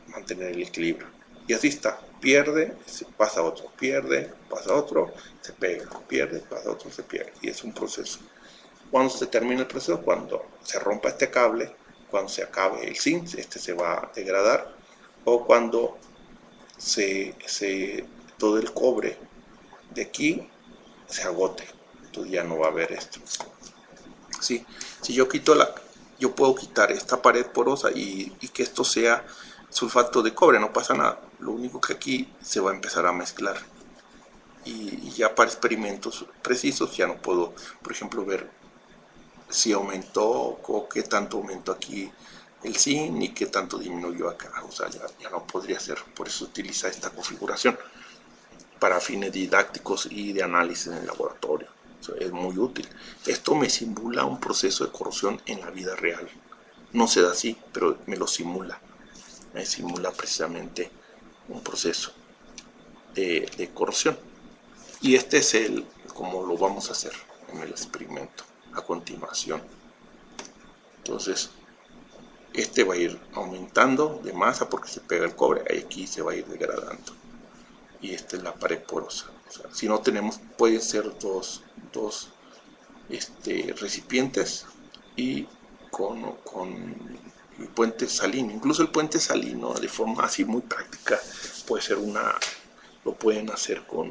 mantener el equilibrio. Y así está, pierde, pasa otro, pierde, pasa otro, se pega, pierde, pasa otro, se pierde. Y es un proceso. Cuando se termina el proceso, cuando se rompa este cable, cuando se acabe el zinc, se va a degradar, o cuando todo el cobre de aquí se agote, entonces ya no va a haber esto. ¿Sí? Si yo puedo quitar esta pared porosa y que esto sea sulfato de cobre, no pasa nada. Lo único que aquí se va a empezar a mezclar. Y ya para experimentos precisos ya no puedo, por ejemplo, ver si aumentó o qué tanto aumentó aquí el zinc y qué tanto disminuyó acá. O sea, ya no podría ser. Por eso utiliza esta configuración para fines didácticos y de análisis en el laboratorio. Es muy útil. Esto me simula un proceso de corrosión en la vida real. No se da así, pero me lo simula. Me simula precisamente un proceso de corrosión. Y este es como lo vamos a hacer en el experimento a continuación. Entonces, va a ir aumentando de masa porque se pega el cobre. Aquí se va a ir degradando. Y esta es la pared porosa. O sea, si no tenemos, pueden ser dos recipientes y con el puente salino. Incluso el puente salino, de forma así muy práctica, puede ser lo pueden hacer con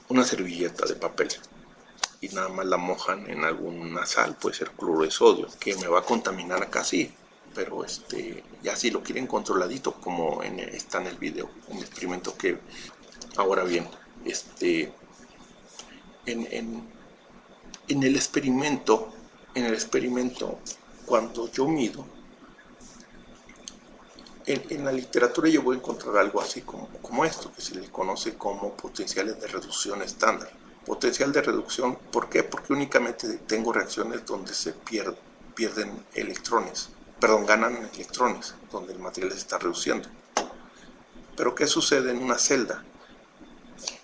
una servilleta de papel y nada más la mojan en alguna sal, puede ser cloro de sodio, que me va a contaminar acá, sí, pero ya si lo quieren controladito, como está en el video, en el experimento que... Ahora bien, en el experimento, cuando yo mido, en la literatura yo voy a encontrar algo así como esto, que se le conoce como potenciales de reducción estándar. Potencial de reducción, ¿por qué? Porque únicamente tengo reacciones donde se pierden electrones, ganan electrones, donde el material se está reduciendo. Pero ¿qué sucede en una celda?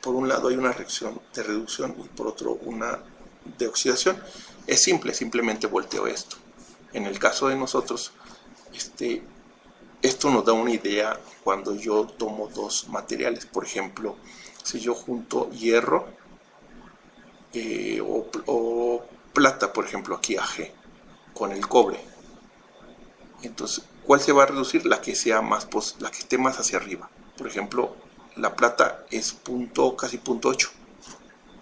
Por un lado hay una reacción de reducción y por otro una de oxidación. Es simple, simplemente volteo esto. En el caso de nosotros, esto nos da una idea cuando yo tomo dos materiales. Por ejemplo, si yo junto hierro o plata, por ejemplo aquí AG, con el cobre, entonces, ¿cuál se va a reducir? La que sea la que esté más hacia arriba. Por ejemplo, la plata es casi punto 8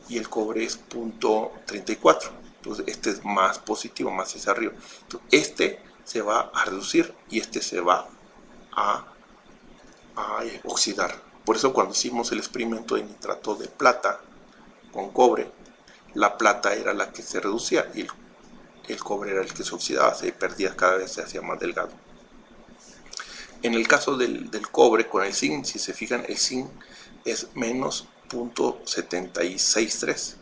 y el cobre es punto 34. Entonces, este es más positivo, más hacia arriba. Entonces, este se va a reducir y este se va a oxidar. Por eso cuando hicimos el experimento de nitrato de plata con cobre, la plata era la que se reducía y el cobre era el que se oxidaba, se perdía, cada vez se hacía más delgado. En el caso del cobre con el zinc, si se fijan, el zinc es menos 0.763,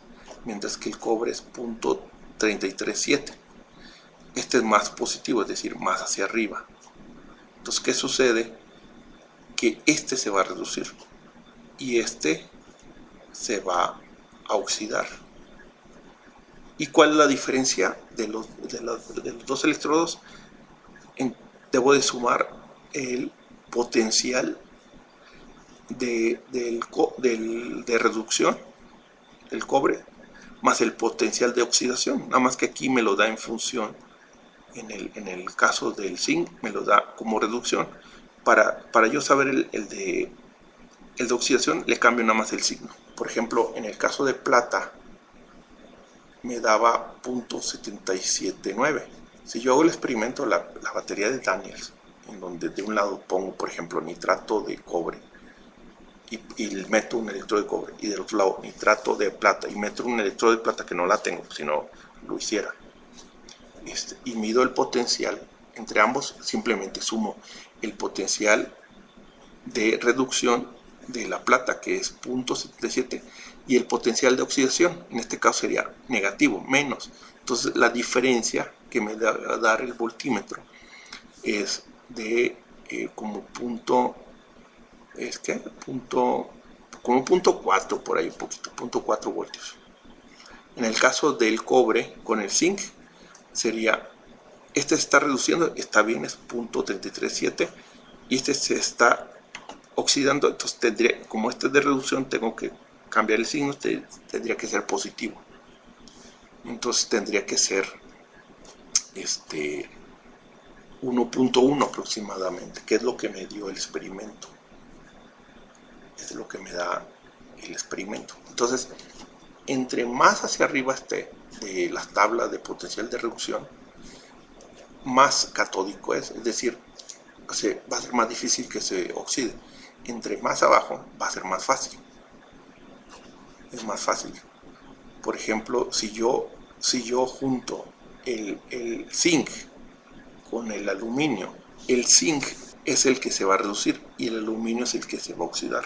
mientras que el cobre es 0.337. Este es más positivo, es decir, más hacia arriba. Entonces, ¿qué sucede? Que este se va a reducir y este se va a oxidar. ¿Y cuál es la diferencia de los dos electrodos? Debo de sumar el potencial de reducción, el cobre, más el potencial de oxidación. Nada más que aquí me lo da en función, en el caso del zinc, me lo da como reducción. Para yo saber el de oxidación, le cambio nada más el signo. Por ejemplo, en el caso de plata, me daba 0.779. Si yo hago el experimento, la batería de Daniels, en donde de un lado pongo, por ejemplo, nitrato de cobre y meto un electrodo de cobre, y del otro lado nitrato de plata y meto un electrodo de plata, que no la tengo, si no lo hiciera, y mido el potencial entre ambos, simplemente sumo el potencial de reducción de la plata, que es 0.77, y el potencial de oxidación, en este caso sería negativo, menos. Entonces la diferencia que me va a dar el voltímetro es de como punto, como 0.4 por ahí, un poquito, 0.4 voltios. En el caso del cobre con el zinc sería, este se está reduciendo, está bien, es 0.337, y este se está oxidando, entonces como este es de reducción, tengo que cambiar el signo, tendría que ser positivo. Entonces tendría que ser 1.1 aproximadamente, que es lo que me dio el experimento. Es lo que me da el experimento. Entonces, entre más hacia arriba esté de las tablas de potencial de reducción, más catódico es decir, va a ser más difícil que se oxide. Entre más abajo va a ser más fácil. Es más fácil. Por ejemplo, si yo junto el zinc con el aluminio, el zinc es el que se va a reducir y el aluminio es el que se va a oxidar.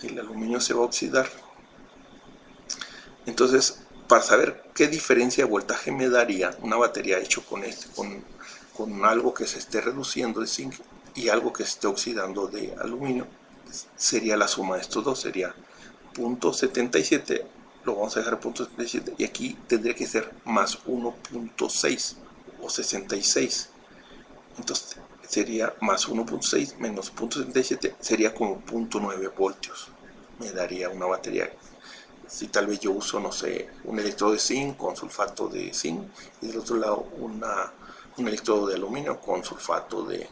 El aluminio se va a oxidar. Entonces, para saber qué diferencia de voltaje me daría una batería hecho con algo que se esté reduciendo de zinc y algo que se esté oxidando de aluminio, sería la suma de estos dos, sería 0.77, lo vamos a dejar 0.77, y aquí tendría que ser más 1.6 o 66. Entonces sería más 1.6 menos 0.77, sería como 0.9 voltios. Me daría una batería. Si tal vez yo uso, no sé, un electrodo de zinc con sulfato de zinc, y del otro lado un electrodo de aluminio con sulfato de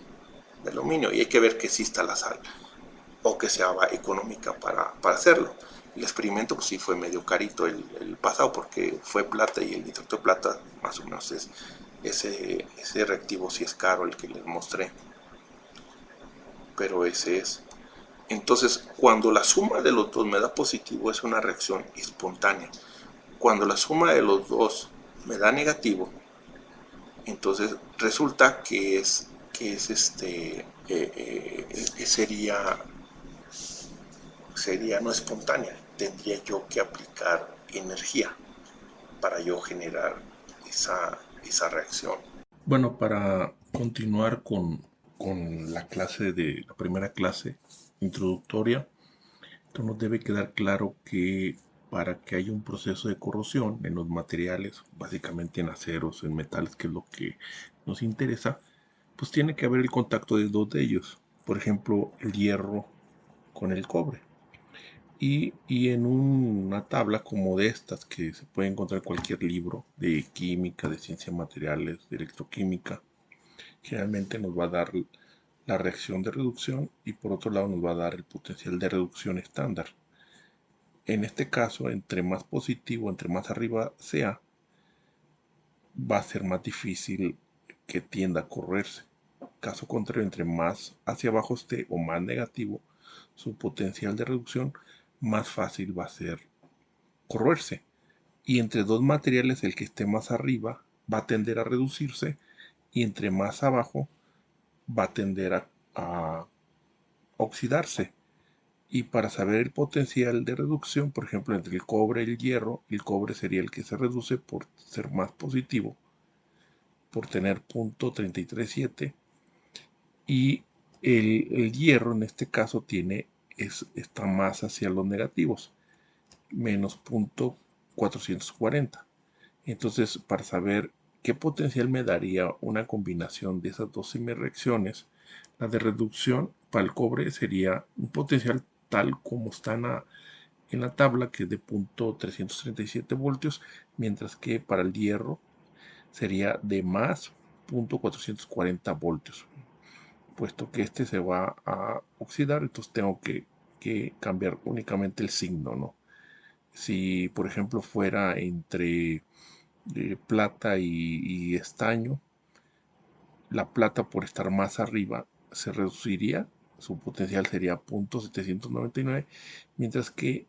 aluminio, y hay que ver que exista la sal o que sea económica para hacerlo. El experimento pues sí fue medio carito el pasado, porque fue plata, y el nitrato de plata más o menos es ese reactivo, sí es caro, el que les mostré, pero ese es. Entonces, cuando la suma de los dos me da positivo, es una reacción espontánea. Cuando la suma de los dos me da negativo, entonces resulta que sería no espontánea. Tendría yo que aplicar energía para yo generar esa reacción. Bueno, para continuar con con la primera clase introductoria, entonces nos debe quedar claro que para que haya un proceso de corrosión en los materiales, básicamente en aceros, en metales, que es lo que nos interesa, pues tiene que haber el contacto de dos de ellos. Por ejemplo, el hierro con el cobre. Y en una tabla como de estas, que se puede encontrar en cualquier libro de química, de ciencias materiales, de electroquímica, generalmente nos va a dar la reacción de reducción y por otro lado nos va a dar el potencial de reducción estándar. En este caso, entre más positivo, entre más arriba sea, va a ser más difícil que tienda a correrse. Caso contrario, entre más hacia abajo esté o más negativo, su potencial de reducción, más fácil va a ser correrse. Y entre dos materiales, el que esté más arriba va a tender a reducirse y entre más abajo va a tender a oxidarse. Y para saber el potencial de reducción, por ejemplo, entre el cobre y el cobre sería el que se reduce por ser más positivo, por tener .337, y el hierro en este caso está más hacia los negativos, menos .440. Entonces, para saber qué potencial me daría una combinación de esas dos semireacciones, la de reducción para el cobre sería un potencial tal como está en la tabla, que es de .337 voltios, mientras que para el hierro sería de más .440 voltios. Puesto que este se va a oxidar, entonces tengo que cambiar únicamente el signo, ¿no? Si, por ejemplo, fuera entre plata y estaño, la plata, por estar más arriba, se reduciría, su potencial sería .799, mientras que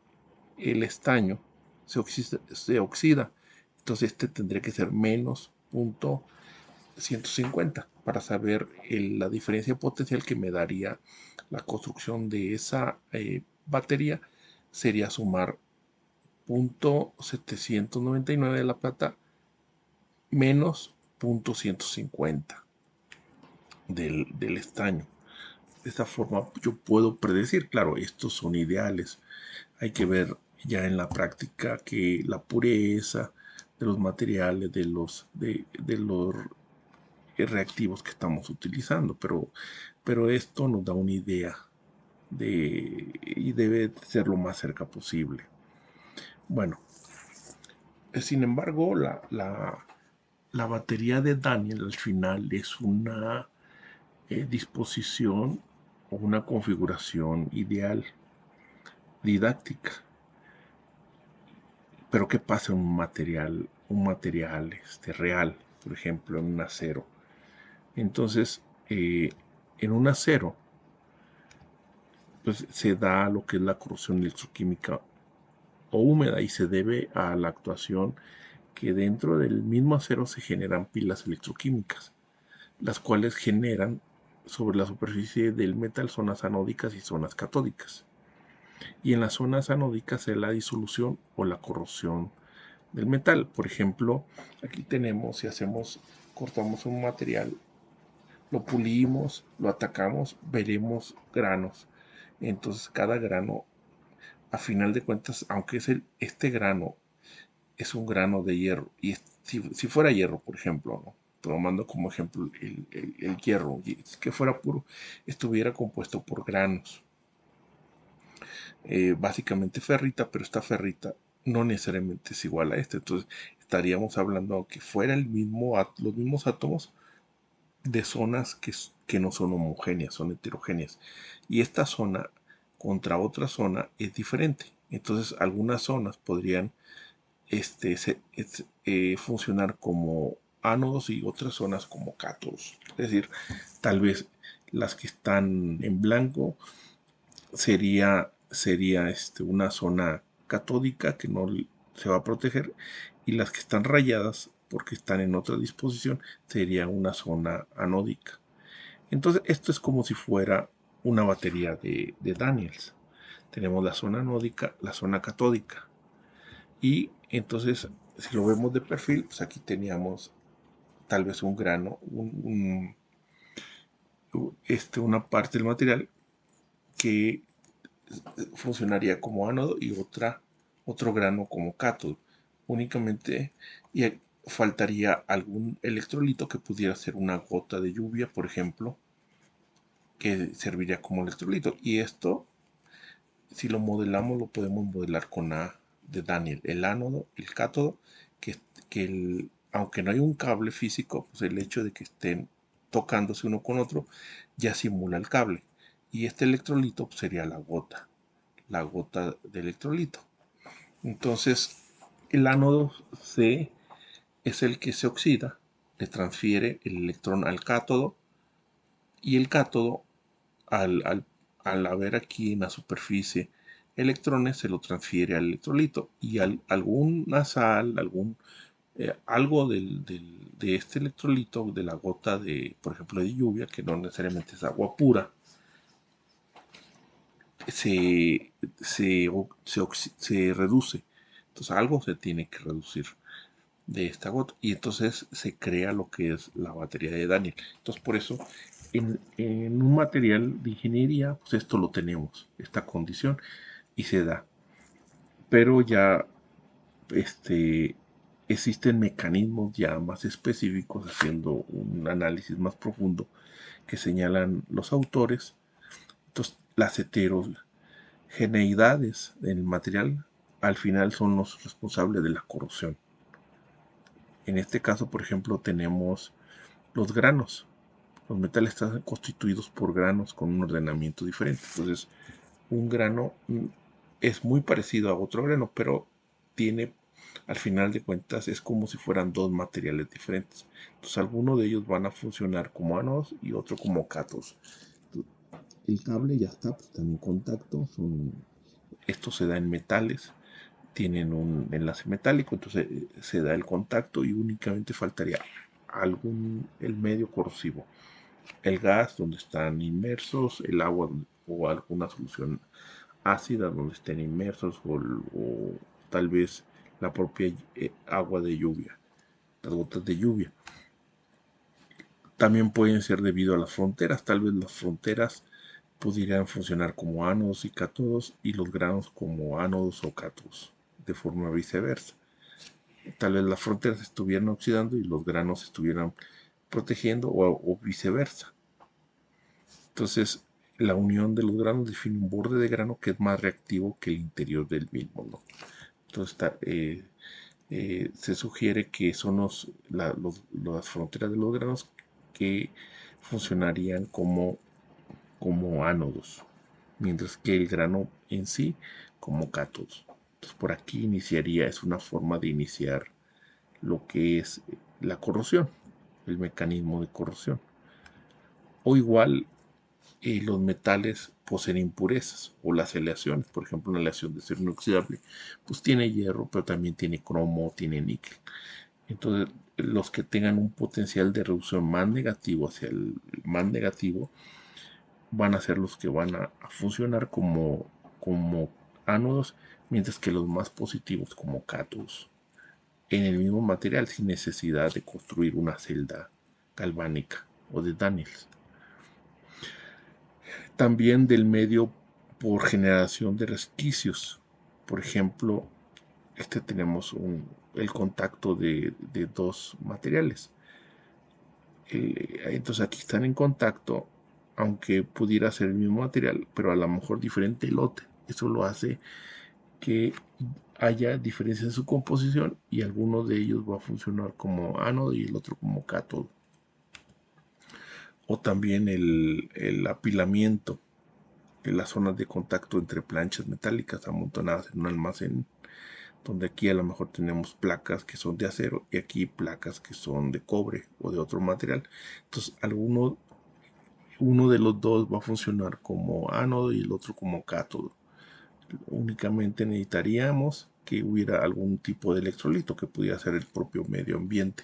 el estaño se oxida, entonces este tendría que ser menos .150 para saber la diferencia potencial que me daría la construcción de esa batería. Sería sumar .799 de la plata menos .150 del estaño. De esta forma yo puedo predecir, claro, estos son ideales. Hay que ver ya en la práctica que la pureza de los materiales, de los reactivos que estamos utilizando, pero esto nos da una idea y debe ser lo más cerca posible. Bueno, sin embargo, la batería de Daniel al final es una disposición o una configuración ideal, didáctica. Pero ¿qué pasa en un material real, por ejemplo, en un acero? Entonces, en un acero, pues se da lo que es la corrosión electroquímica o húmeda y se debe a la actuación que dentro del mismo acero se generan pilas electroquímicas, las cuales generan sobre la superficie del metal zonas anódicas y zonas catódicas. Y en las zonas anódicas es la disolución o la corrosión del metal. Por ejemplo, aquí tenemos, si cortamos un material, lo pulimos, lo atacamos, veremos granos. Entonces cada grano, a final de cuentas, aunque este grano es un grano de hierro, y si fuera hierro, por ejemplo, ¿no? Tomando como ejemplo el hierro, que fuera puro, estuviera compuesto por granos. Básicamente ferrita, pero esta ferrita no necesariamente es igual a este. Entonces estaríamos hablando que fuera los mismos átomos de zonas que no son homogéneas, son heterogéneas. Y esta zona contra otra zona es diferente. Entonces algunas zonas podrían funcionar como ánodos y otras zonas como cátodos. Es decir, tal vez las que están en blanco sería una zona catódica que no se va a proteger, y las que están rayadas porque están en otra disposición sería una zona anódica. Entonces esto es como si fuera una batería de Daniels. Tenemos la zona anódica, la zona catódica, y entonces si lo vemos de perfil, pues aquí teníamos tal vez un grano, una parte del material que funcionaría como ánodo y otro grano como cátodo. Únicamente y faltaría algún electrolito que pudiera ser una gota de lluvia, por ejemplo, que serviría como electrolito. Y esto, si lo modelamos, lo podemos modelar con A de Daniel, el ánodo, el cátodo, que, aunque no hay un cable físico, pues el hecho de que estén tocándose uno con otro ya simula el cable. Y este electrolito pues, sería la gota de electrolito. Entonces, el ánodo C es el que se oxida, le transfiere el electrón al cátodo y el cátodo, al, al, al haber aquí en la superficie electrones, se lo transfiere al electrolito y alguna sal, algo de este electrolito, de la gota de, por ejemplo, de lluvia, que no necesariamente es agua pura, se, se reduce. Entonces algo se tiene que reducir de esta gota y entonces se crea lo que es la batería de Daniel. Entonces por eso en un material de ingeniería pues esto lo tenemos, esta condición y se da. Pero ya este, existen mecanismos ya más específicos haciendo un análisis más profundo que señalan los autores. Entonces las heterogeneidades del material al final son los responsables de la corrosión. En este caso, por ejemplo, tenemos los granos. Los metales están constituidos por granos con un ordenamiento diferente. Entonces, un grano es muy parecido a otro grano, pero tiene, al final de cuentas, es como si fueran dos materiales diferentes. Entonces, algunos de ellos van a funcionar como ánodos y otro como cátodos. El cable ya está, pues, están en contacto. Esto se da en metales, tienen un enlace metálico, entonces se da el contacto y únicamente faltaría el medio corrosivo, el gas donde están inmersos, el agua o alguna solución ácida donde estén inmersos o tal vez la propia agua de lluvia, las gotas de lluvia. También pueden ser debido a las fronteras, tal vez las fronteras pudieran funcionar como ánodos y cátodos y los granos como ánodos o cátodos, de forma viceversa. Tal vez las fronteras estuvieran oxidando y los granos estuvieran protegiendo o viceversa. Entonces, la unión de los granos define un borde de grano que es más reactivo que el interior del mismo, ¿no? Entonces, se sugiere que son las fronteras de los granos que funcionarían como ánodos, mientras que el grano en sí como cátodos. Entonces, por aquí es una forma de iniciar lo que es la corrosión, el mecanismo de corrosión. O igual los metales poseen impurezas o las aleaciones, por ejemplo, una aleación de acero inoxidable, pues tiene hierro, pero también tiene cromo, tiene níquel. Entonces, los que tengan un potencial de reducción más negativo hacia el más negativo van a ser los que van a funcionar como ánodos, mientras que los más positivos como cátodos en el mismo material sin necesidad de construir una celda galvánica o de Daniels. También del medio por generación de resquicios. Por ejemplo, tenemos el contacto de dos materiales. Entonces aquí están en contacto, aunque pudiera ser el mismo material, pero a lo mejor diferente lote. Eso lo hace que haya diferencias en su composición y alguno de ellos va a funcionar como ánodo y el otro como cátodo. O también el apilamiento en las zonas de contacto entre planchas metálicas amontonadas en un almacén, donde aquí a lo mejor tenemos placas que son de acero y aquí placas que son de cobre o de otro material. Entonces, uno de los dos va a funcionar como ánodo y el otro como cátodo. Únicamente necesitaríamos que hubiera algún tipo de electrolito que pudiera ser el propio medio ambiente.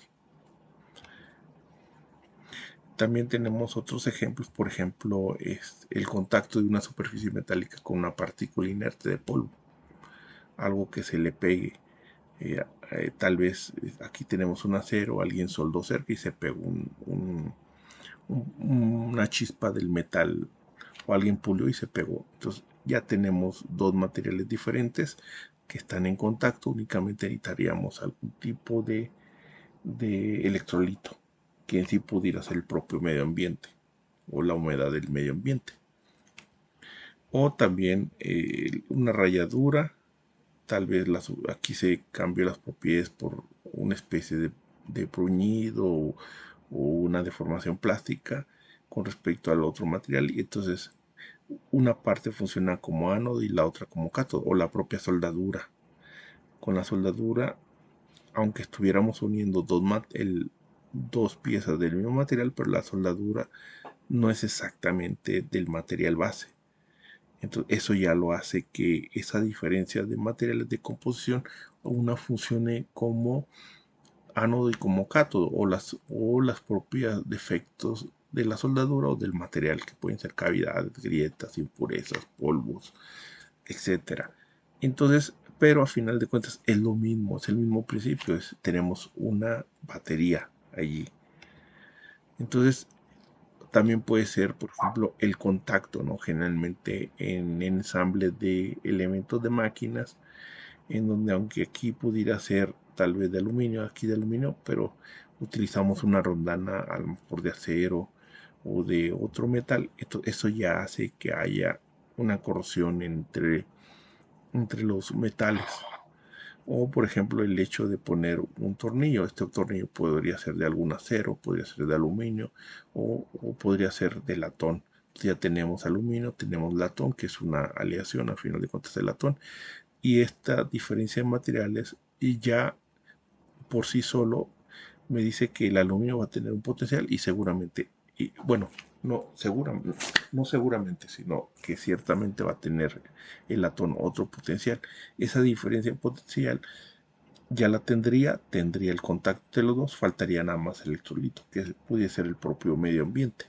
También tenemos otros ejemplos, por ejemplo, es el contacto de una superficie metálica con una partícula inerte de polvo, algo que se le pegue. Tal vez aquí tenemos un acero, alguien soldó cerca y se pegó una chispa del metal o alguien pulió y se pegó. Entonces ya tenemos dos materiales diferentes que están en contacto. Únicamente necesitaríamos algún tipo de electrolito que en sí pudiera ser el propio medio ambiente o la humedad del medio ambiente. O también una ralladura, tal vez aquí se cambió las propiedades por una especie de bruñido o una deformación plástica con respecto al otro material, y entonces una parte funciona como ánodo y la otra como cátodo, o la propia soldadura. Con la soldadura, aunque estuviéramos uniendo dos piezas del mismo material, pero la soldadura no es exactamente del material base. Entonces eso ya lo hace que esa diferencia de materiales de composición, una funcione como ánodo y como cátodo, o las propias defectos de la soldadura o del material, que pueden ser cavidades, grietas, impurezas, polvos, etcétera. Entonces, pero a final de cuentas es lo mismo, es el mismo principio, tenemos una batería allí. Entonces, también puede ser, por ejemplo, el contacto, ¿no? Generalmente en ensamble de elementos de máquinas, en donde aunque aquí pudiera ser tal vez de aluminio, aquí de aluminio, pero utilizamos una rondana a lo mejor de acero o de otro metal, eso ya hace que haya una corrosión entre los metales. O por ejemplo el hecho de poner un tornillo. Este tornillo podría ser de algún acero, podría ser de aluminio o podría ser de latón. Ya tenemos aluminio, tenemos latón, que es una aleación a final de cuentas de latón. Y esta diferencia de materiales y ya por sí solo me dice que el aluminio va a tener un potencial y seguramente, y bueno, no seguramente, sino que ciertamente va a tener el latón otro potencial. Esa diferencia en potencial ya la tendría el contacto de los dos, faltaría nada más el electrolito, que pudiera ser el propio medio ambiente,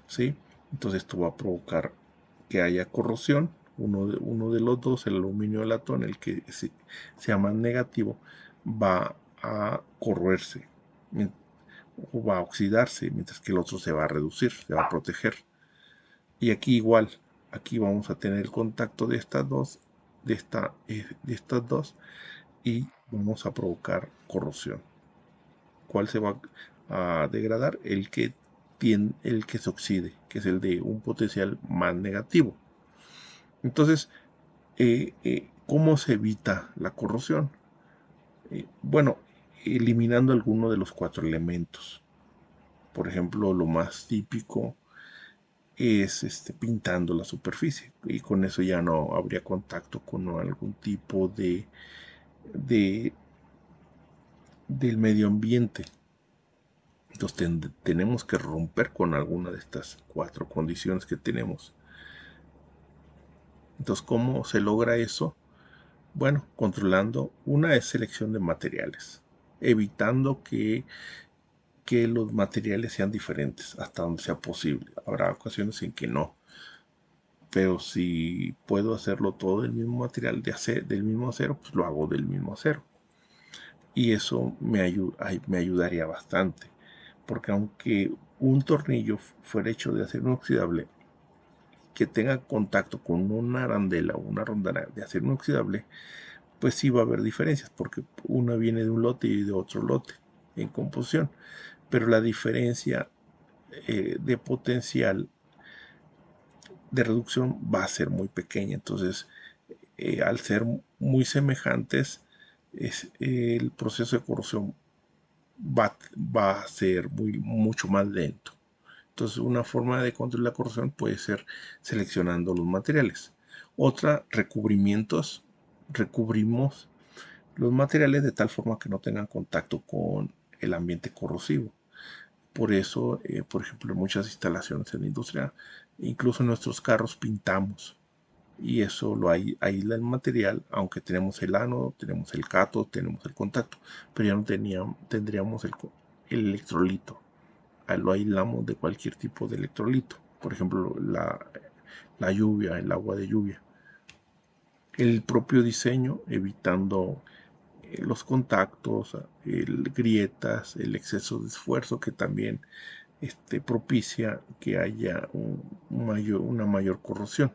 ¿sí? Entonces esto va a provocar que haya corrosión, uno de los dos, el aluminio o el latón, el que sea más negativo, va a corroerse o va a oxidarse, mientras que el otro se va a reducir, se va a proteger. Y aquí igual, aquí vamos a tener el contacto de estas dos, de estas dos, y vamos a provocar corrosión. ¿Cuál se va a degradar? El que se oxide, que es el de un potencial más negativo. Entonces, ¿cómo se evita la corrosión? Bueno, eliminando alguno de los cuatro elementos. Por ejemplo, lo más típico es pintando la superficie, y con eso ya no habría contacto con algún tipo de del medio ambiente. Entonces tenemos que romper con alguna de estas cuatro condiciones que tenemos. Entonces, ¿cómo se logra eso? Bueno, controlando una es selección de materiales, evitando que los materiales sean diferentes hasta donde sea posible. Habrá ocasiones en que no, pero si puedo hacerlo todo del mismo material, del mismo acero, pues lo hago del mismo acero. Y eso me ayudaría bastante, porque aunque un tornillo fuera hecho de acero inoxidable, que tenga contacto con una arandela o una rondana de acero inoxidable, pues sí va a haber diferencias, porque una viene de un lote y de otro lote en composición, pero la diferencia de potencial de reducción va a ser muy pequeña. Entonces, al ser muy semejantes, el proceso de corrosión va a ser mucho más lento. Entonces, una forma de controlar la corrosión puede ser seleccionando los materiales. Otra, recubrimientos. Recubrimos los materiales de tal forma que no tengan contacto con el ambiente corrosivo. Por eso, por ejemplo, en muchas instalaciones en la industria, incluso en nuestros carros pintamos. Y eso lo aísla el material, aunque tenemos el ánodo, tenemos el cátodo, tenemos el contacto, pero ya no tendríamos el electrolito. Lo aislamos de cualquier tipo de electrolito. Por ejemplo, la lluvia, el agua de lluvia. El propio diseño, evitando los contactos, grietas, el exceso de esfuerzo que también propicia que haya una mayor corrosión.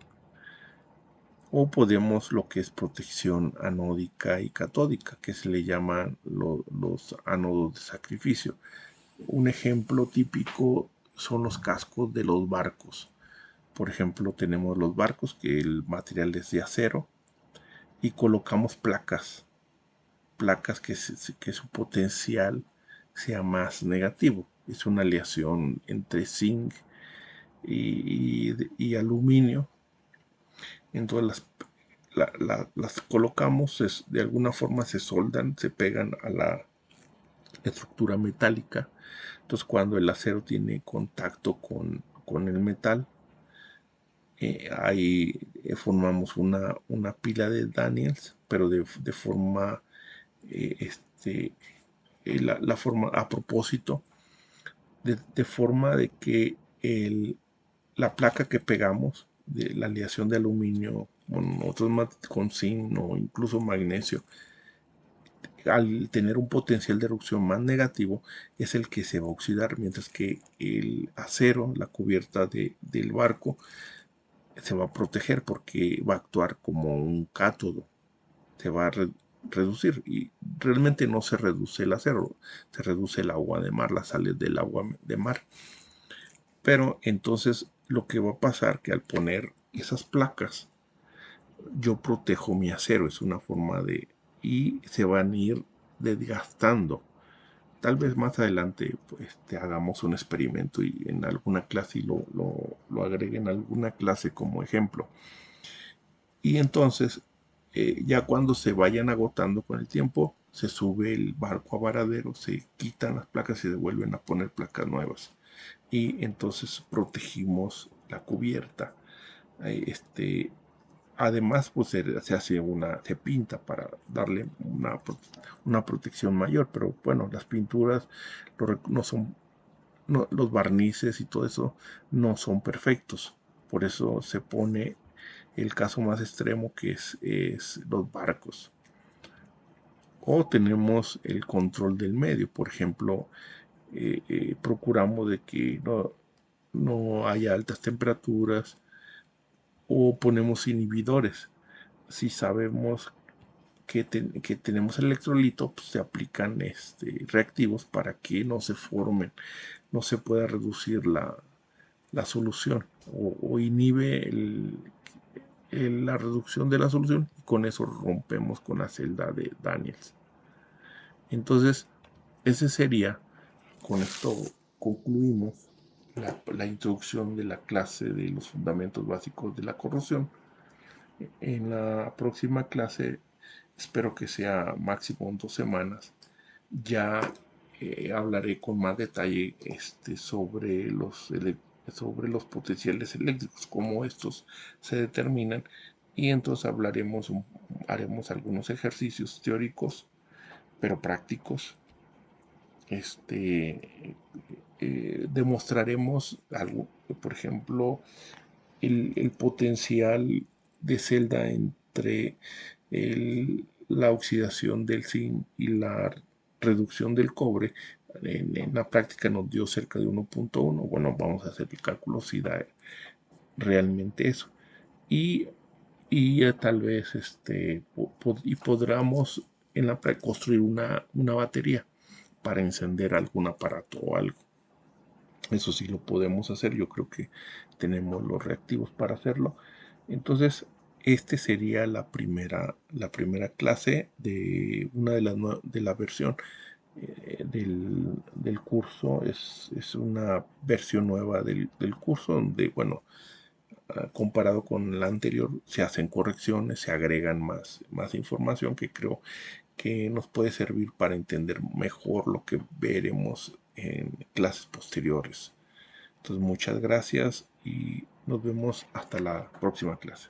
O podemos lo que es protección anódica y catódica, que se le llaman los ánodos de sacrificio. Un ejemplo típico son los cascos de los barcos. Por ejemplo, tenemos los barcos que el material es de acero y colocamos placas que su potencial sea más negativo. Es una aleación entre zinc y aluminio. Entonces las colocamos, de alguna forma se soldan, se pegan a la estructura metálica. Entonces cuando el acero tiene contacto con el metal, ahí formamos una pila de Daniels, pero de forma, la forma a propósito, de forma de que la placa que pegamos de la aleación de aluminio con zinc o incluso magnesio, al tener un potencial de erupción más negativo, es el que se va a oxidar, mientras que el acero, la cubierta del barco, se va a proteger porque va a actuar como un cátodo, se va a reducir, y realmente no se reduce el acero, se reduce el agua de mar, las sales del agua de mar. Pero entonces lo que va a pasar que al poner esas placas, yo protejo mi acero, es una forma y se van a ir desgastando. Tal vez más adelante pues, hagamos un experimento y en alguna clase y lo agregue en alguna clase como ejemplo. Y entonces, ya cuando se vayan agotando con el tiempo, se sube el barco a varadero, se quitan las placas y se vuelven a poner placas nuevas. Y entonces protegimos la cubierta. Además, pues se hace se pinta para darle una protección mayor, pero bueno, las pinturas no son, los barnices y todo eso no son perfectos. Por eso se pone el caso más extremo, que es los barcos. O tenemos el control del medio, por ejemplo, procuramos de que no haya altas temperaturas, o ponemos inhibidores. Si sabemos que tenemos el electrolito, pues se aplican reactivos para que no se formen, no se pueda reducir la solución, o inhibe la reducción de la solución, y con eso rompemos con la celda de Daniels. Entonces, ese sería, con esto concluimos la introducción de la clase de los fundamentos básicos de la corrosión. En la próxima clase, espero que sea máximo en 2 semanas, ya hablaré con más detalle sobre los potenciales eléctricos, cómo estos se determinan, y entonces haremos algunos ejercicios teóricos pero prácticos. Demostraremos algo, por ejemplo, el potencial de celda entre la oxidación del zinc y la reducción del cobre. En la práctica nos dio cerca de 1.1. Bueno, vamos a hacer el cálculo si da realmente eso. Y, tal vez podamos construir una batería para encender algún aparato o algo. Eso sí lo podemos hacer, yo creo que tenemos los reactivos para hacerlo. Entonces, sería la primera clase de una de la versión del curso. Es una versión nueva del curso donde, bueno, comparado con la anterior, se hacen correcciones, se agregan más información que creo que nos puede servir para entender mejor lo que veremos en clases posteriores. Entonces, muchas gracias y nos vemos hasta la próxima clase.